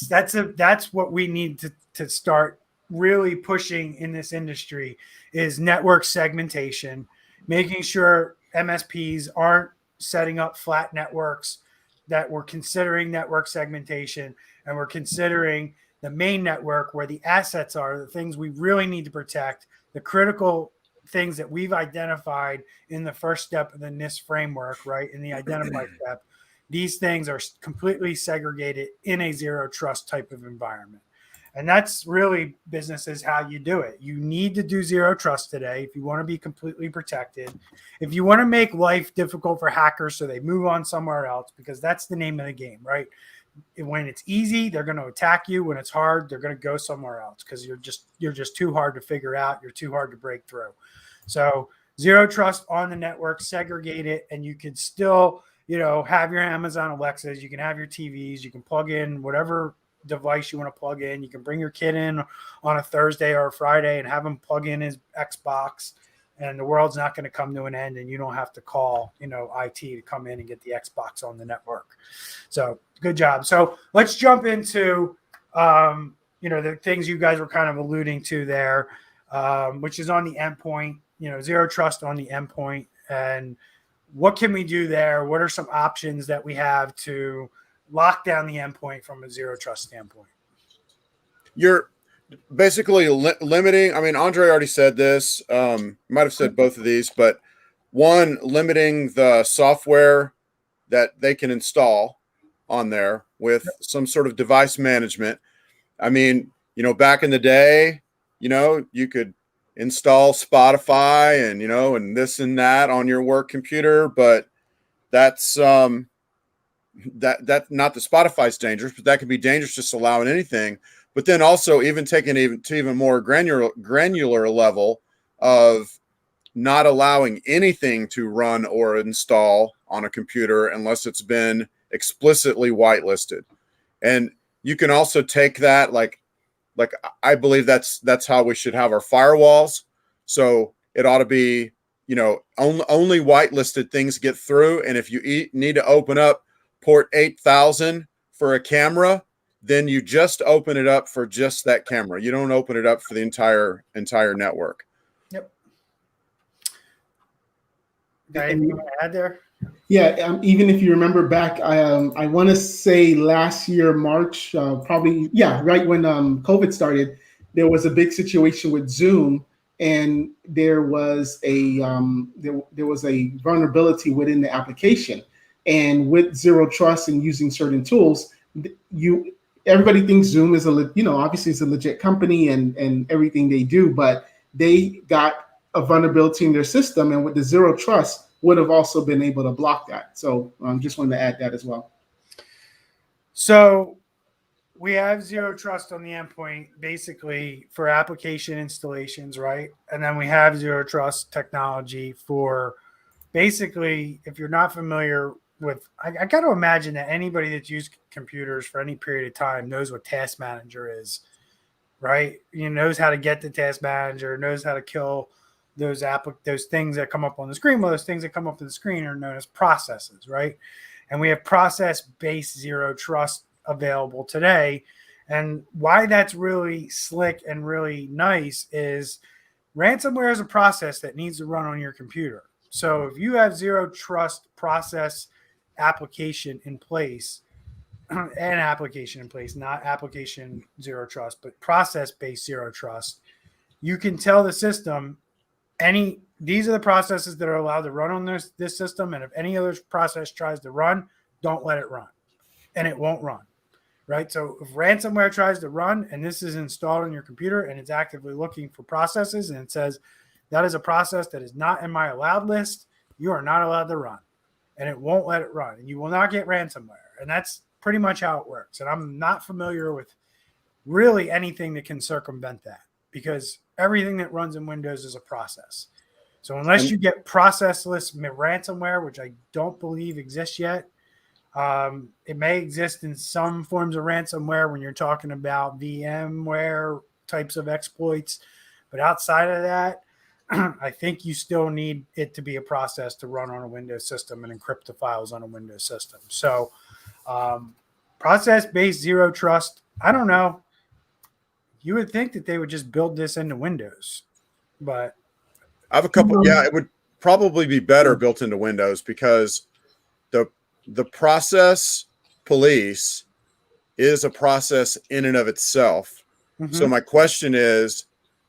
Speaker 1: That's what we need to start really pushing in this industry is network segmentation, making sure MSPs aren't setting up flat networks, that we're considering network segmentation, and we're considering the main network where the assets are, the things we really need to protect, the critical things that we've identified in the first step of the NIST framework, right? In the identify step, these things are completely segregated in a zero trust type of environment. And that's really businesses how you do it. You need to do zero trust today if you want to be completely protected. If you want to make life difficult for hackers so they move on somewhere else, because that's the name of the game, right? When it's easy, they're going to attack you. When it's hard, they're going to go somewhere else because you're just too hard to figure out. You're too hard to break through. So zero trust on the network, segregate it, and you can still, have your Amazon Alexas, you can have your TVs, you can plug in whatever device you want to plug in. You can bring your kid in on a Thursday or a Friday and have him plug in his Xbox, and the world's not going to come to an end, and you don't have to call, IT to come in and get the Xbox on the network. So good job. So let's jump into, the things you guys were kind of alluding to there, which is on the endpoint, zero trust on the endpoint. And what can we do there? What are some options that we have to lock down the endpoint from a zero trust standpoint?
Speaker 2: You're basically limiting. I mean, Andre already said this, might have said both of these, but one, limiting the software that they can install on there with some sort of device management. I mean, back in the day, you could install Spotify and, and this and that on your work computer, but that's, that not the Spotify's dangerous, but that can be dangerous just allowing anything. But then also even taking even more granular level of not allowing anything to run or install on a computer unless it's been explicitly whitelisted. And you can also take that like I believe that's how we should have our firewalls. So it ought to be, only whitelisted things get through. And if you need to open up port 8000 for a camera, then you just open it up for just that camera. You don't open it up for the entire network.
Speaker 1: Yep. Anything you want to add there?
Speaker 3: Yeah, even if you remember back, I want to say last year, March, right when COVID started, there was a big situation with Zoom, and there was a vulnerability within the application. And with zero trust and using certain tools, everybody thinks Zoom is obviously it's a legit company and everything they do, but they got a vulnerability in their system, and with the zero trust, would have also been able to block that. So just wanted to add that as well.
Speaker 1: So we have zero trust on the endpoint, basically for application installations, right? And then we have zero trust technology for basically, if you're not familiar with, I got to imagine that anybody that's used computers for any period of time knows what Task Manager is, right? Knows how to get the Task Manager, knows how to kill those things that come up on the screen. Well, those things that come up on the screen are known as processes, right? And we have process-based zero trust available today. And why that's really slick and really nice is ransomware is a process that needs to run on your computer. So if you have zero trust process application in place, not application zero trust, but process-based zero trust, you can tell the system, these are the processes that are allowed to run on this system, and if any other process tries to run, don't let it run, and it won't run, right? So if ransomware tries to run and this is installed on your computer and it's actively looking for processes and it says that is a process that is not in my allowed list, you are not allowed to run. and it won't let it run, and you will not get ransomware. And that's pretty much how it works. And I'm not familiar with really anything that can circumvent that, because everything that runs in Windows is a process. So unless you get processless ransomware, which I don't believe exists yet, it may exist in some forms of ransomware when you're talking about VMware types of exploits. But outside of that, I think you still need it to be a process to run on a Windows system and encrypt the files on a Windows system. So process-based zero trust, I don't know. You would think that they would just build this into Windows, but
Speaker 2: I have a couple. Yeah, it would probably be better built into Windows, because the process police is a process in and of itself. So my question is,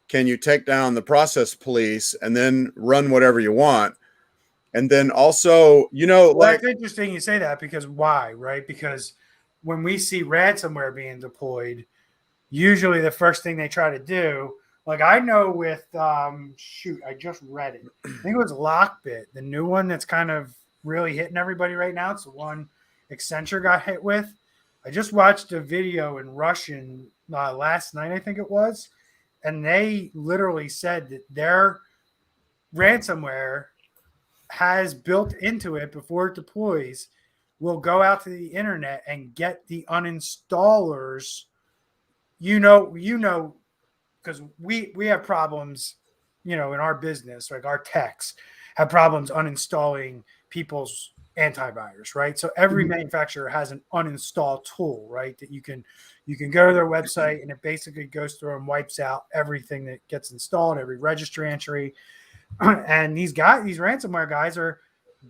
Speaker 2: can you take down the process police and then run whatever you want? And then also,
Speaker 1: it's interesting you say that, because why, right? Because when we see ransomware being deployed, usually the first thing they try to do, like I know with, I just read it. I think it was Lockbit, the new one that's kind of really hitting everybody right now. It's the one Accenture got hit with. I just watched a video in Russian last night, I think it was, and they literally said that their ransomware has built into it, before it deploys, will go out to the internet and get the uninstallers. Because we have problems, in our business, like our techs have problems uninstalling people's antivirus, right? So every manufacturer has an uninstall tool, right? That you can go to their website, and it basically goes through and wipes out everything that gets installed, every registry entry. And these ransomware guys are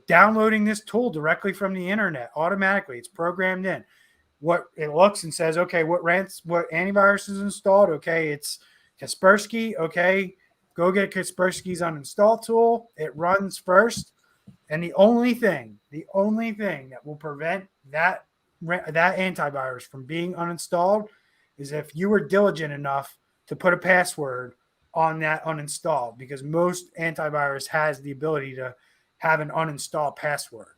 Speaker 1: downloading this tool directly from the internet automatically. It's programmed in. What it looks and says, okay, what antivirus is installed? Okay, it's Kaspersky. Okay, go get Kaspersky's uninstall tool. It runs first, and the only thing that will prevent that antivirus from being uninstalled is if you were diligent enough to put a password on that uninstall, because most antivirus has the ability to have an uninstall password.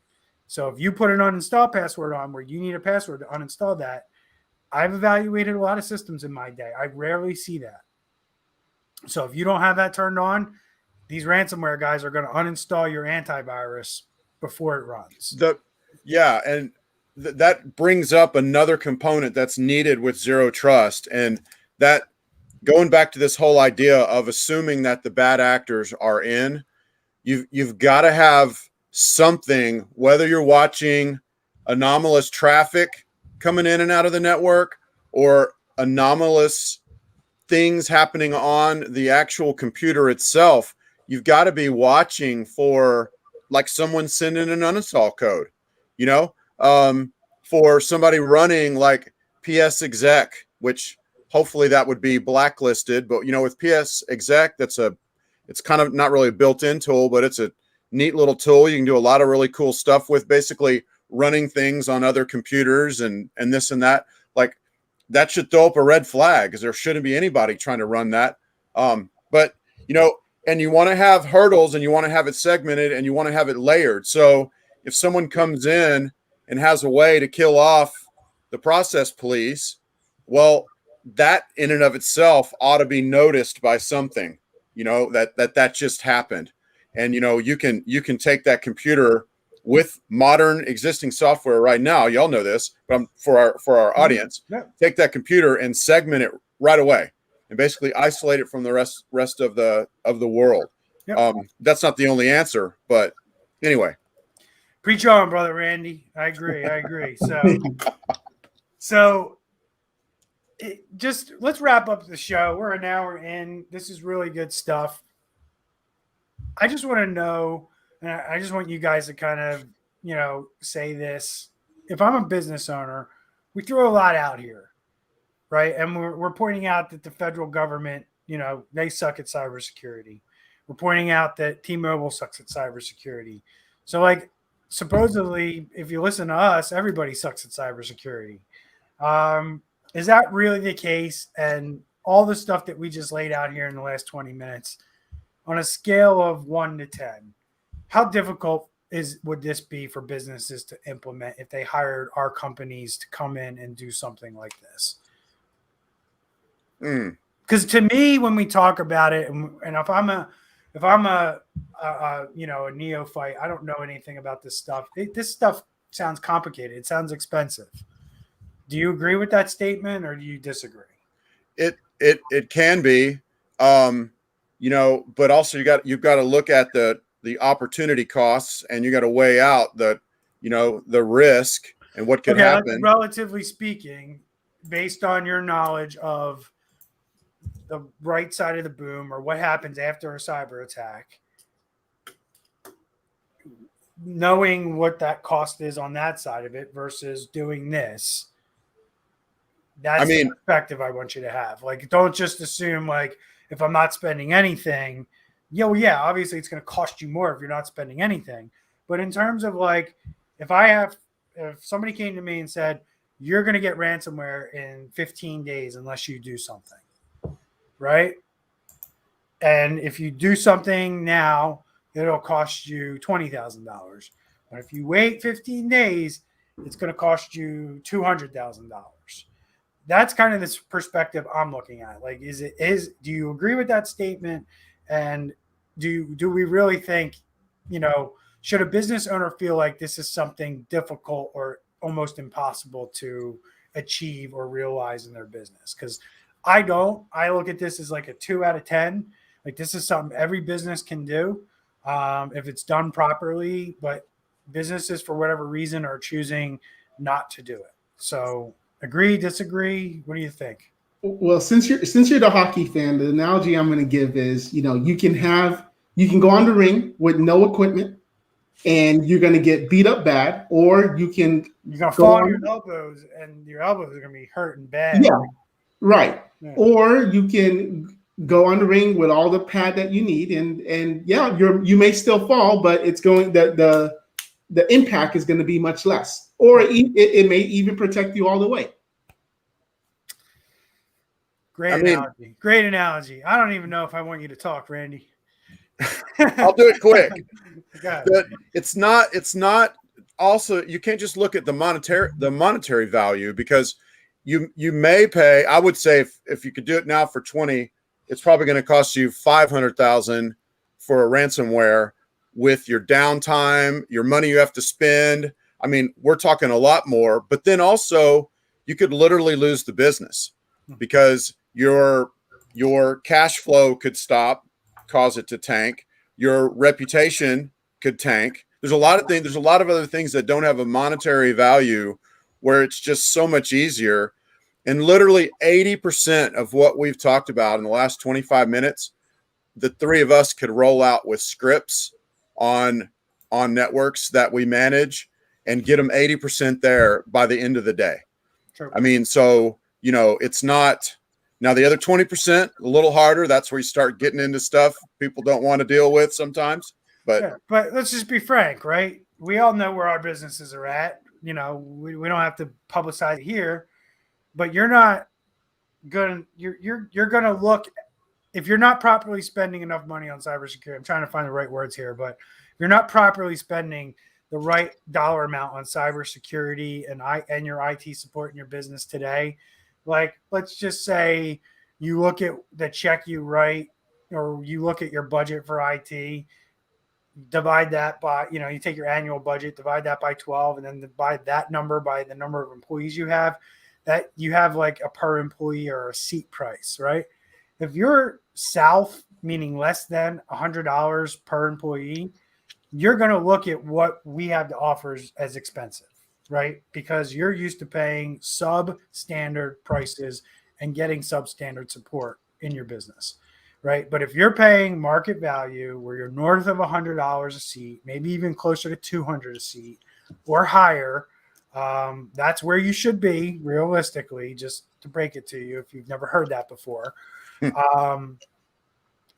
Speaker 1: So if you put an uninstall password on where you need a password to uninstall that, I've evaluated a lot of systems in my day. I rarely see that. So if you don't have that turned on, these ransomware guys are going to uninstall your antivirus before it runs.
Speaker 2: That brings up another component that's needed with zero trust. And that, going back to this whole idea of assuming that the bad actors are in, you've got to have something, whether you're watching anomalous traffic coming in and out of the network, or anomalous things happening on the actual computer itself. You've got to be watching for, like, someone sending an uninstall code, for somebody running like PS exec, which hopefully that would be blacklisted. But, with PS exec, it's kind of not really a built-in tool, but it's a neat little tool. You can do a lot of really cool stuff with, basically running things on other computers and this and that. Like, that should throw up a red flag, because there shouldn't be anybody trying to run that. But, and you want to have hurdles, and you want to have it segmented, and you want to have it layered. So if someone comes in and has a way to kill off the process police, well, that in and of itself ought to be noticed by something, that just happened. And, you can take that computer with modern existing software right now. Y'all know this, but for our audience, take that computer and segment it right away, and basically isolate it from the rest of the world. Yep. That's not the only answer, but anyway.
Speaker 1: Preach on, brother Randy. I agree. So let's wrap up the show. We're an hour in. This is really good stuff. I just want to know, and I just want you guys to kind of, say this. If I'm a business owner, we throw a lot out here, right? And we're pointing out that the federal government, they suck at cybersecurity. We're pointing out that T-Mobile sucks at cybersecurity. So, like, supposedly, if you listen to us, everybody sucks at cybersecurity. Is that really the case? And all the stuff that we just laid out here in the last 20 minutes, on a scale of 1 to 10, how difficult would this be for businesses to implement if they hired our companies to come in and do something like this? Because to me, when we talk about it, and if I'm a neophyte, I don't know anything about this stuff. This stuff sounds complicated. It sounds expensive. Do you agree with that statement, or do you disagree?
Speaker 2: It can be, but also you've got to look at the opportunity costs, and you got to weigh out the risk and what could happen.
Speaker 1: Relatively speaking, based on your knowledge of the right side of the boom or what happens after a cyber attack, knowing what that cost is on that side of it versus doing this, that's the perspective I want you to have. Like, don't just assume, like, if I'm not spending anything, obviously it's going to cost you more if you're not spending anything. But in terms of, like, if somebody came to me and said, you're going to get ransomware in 15 days unless you do something, right? And if you do something now, it'll cost you $20,000. But if you wait 15 days, it's going to cost you $200,000. That's kind of this perspective I'm looking at. Like, do you agree with that statement? And do we really think, should a business owner feel like this is something difficult or almost impossible to achieve or realize in their business? Because I don't. I look at this as like a 2 out of 10. Like, this is something every business can do if it's done properly. But businesses, for whatever reason, are choosing not to do it. So, agree, disagree? What do you think?
Speaker 3: Well, since you're the hockey fan, the analogy I'm going to give is, you can go on the ring with no equipment, and you're going to get beat up bad, or you're going to
Speaker 1: fall on your elbows, and your elbows are going to be hurting bad.
Speaker 3: Yeah, right. Yeah. Or you can go on the ring with all the pad that you need, and you may still fall, but it's going the impact is going to be much less, or it may even protect you all the way.
Speaker 1: Great analogy. I don't even know if I want you to talk, Randy.
Speaker 2: I'll do it quick. But it's not also, you can't just look at the monetary value, because you may pay, I would say if you could do it now for 20, it's probably going to cost you $500,000 for a ransomware, with your downtime, your money you have to spend. I mean, we're talking a lot more, but then also you could literally lose the business because your cash flow could stop, cause it to tank. Your reputation could tank. There's a lot of things. There's a lot of other things that don't have a monetary value, where it's just so much easier. And literally 80% of what we've talked about in the last 25 minutes, the three of us could roll out with scripts on networks that we manage and get them 80% there by the end of the day.
Speaker 1: Sure.
Speaker 2: I mean, so, it's not, now the other 20%, a little harder. That's where you start getting into stuff people don't want to deal with sometimes. But
Speaker 1: let's just be frank, right? We all know where our businesses are at. We don't have to publicize it here, but you're not going to, you're going to look, if you're not properly spending enough money on cybersecurity, I'm trying to find the right words here, but if you're not properly spending the right dollar amount on cybersecurity and your IT support in your business today, like, let's just say you look at the check you write, or you look at your budget for IT, divide that by, you take your annual budget, divide that by 12, and then divide that number by the number of employees you have, that you have like a per employee or a seat price, right? If you're south, meaning less than $100 per employee, you're going to look at what we have to offer as expensive, right? Because you're used to paying substandard prices and getting substandard support in your business, right? But if you're paying market value, where you're north of $100 a seat, maybe even closer to $200 a seat or higher, that's where you should be realistically, just to break it to you if you've never heard that before.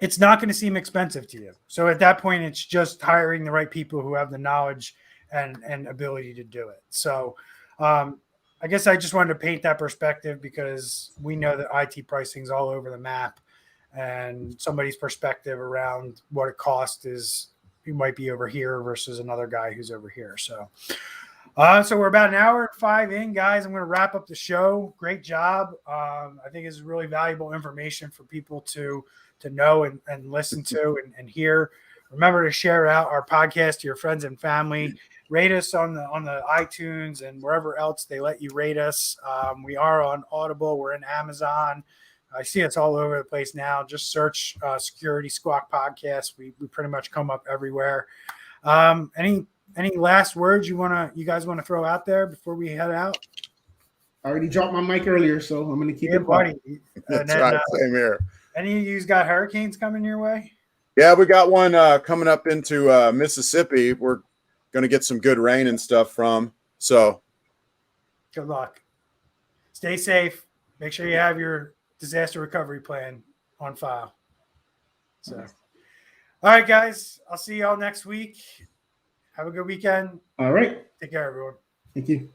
Speaker 1: It's not going to seem expensive to you. So at that point, it's just hiring the right people who have the knowledge and ability to do it. So I guess I just wanted to paint that perspective, because we know that IT pricing is all over the map, and somebody's perspective around what it costs is who might be over here versus another guy who's over here. So we're about an hour and 5 in, guys. I'm going to wrap up the show. Great job. I think it's really valuable information for people to know and listen to and hear. Remember to share out our podcast to your friends and family. Rate us on the iTunes and wherever else they let you rate us. We are on Audible. We're in Amazon. I see it's all over the place now. Just search Security Squawk Podcast. We pretty much come up everywhere. Any last words you guys want to throw out there before we head out?
Speaker 3: I already dropped my mic earlier, so I'm going to keep it
Speaker 1: buddy.
Speaker 2: That's right. Same here.
Speaker 1: Any of you got hurricanes coming your way?
Speaker 2: Yeah, we got one coming up into Mississippi. We're going to get some good rain and stuff from. So
Speaker 1: good luck. Stay safe. Make sure you have your disaster recovery plan on file. So, all right, guys. I'll see y'all next week. Have a good weekend.
Speaker 3: All right.
Speaker 1: Take care, everyone.
Speaker 3: Thank you.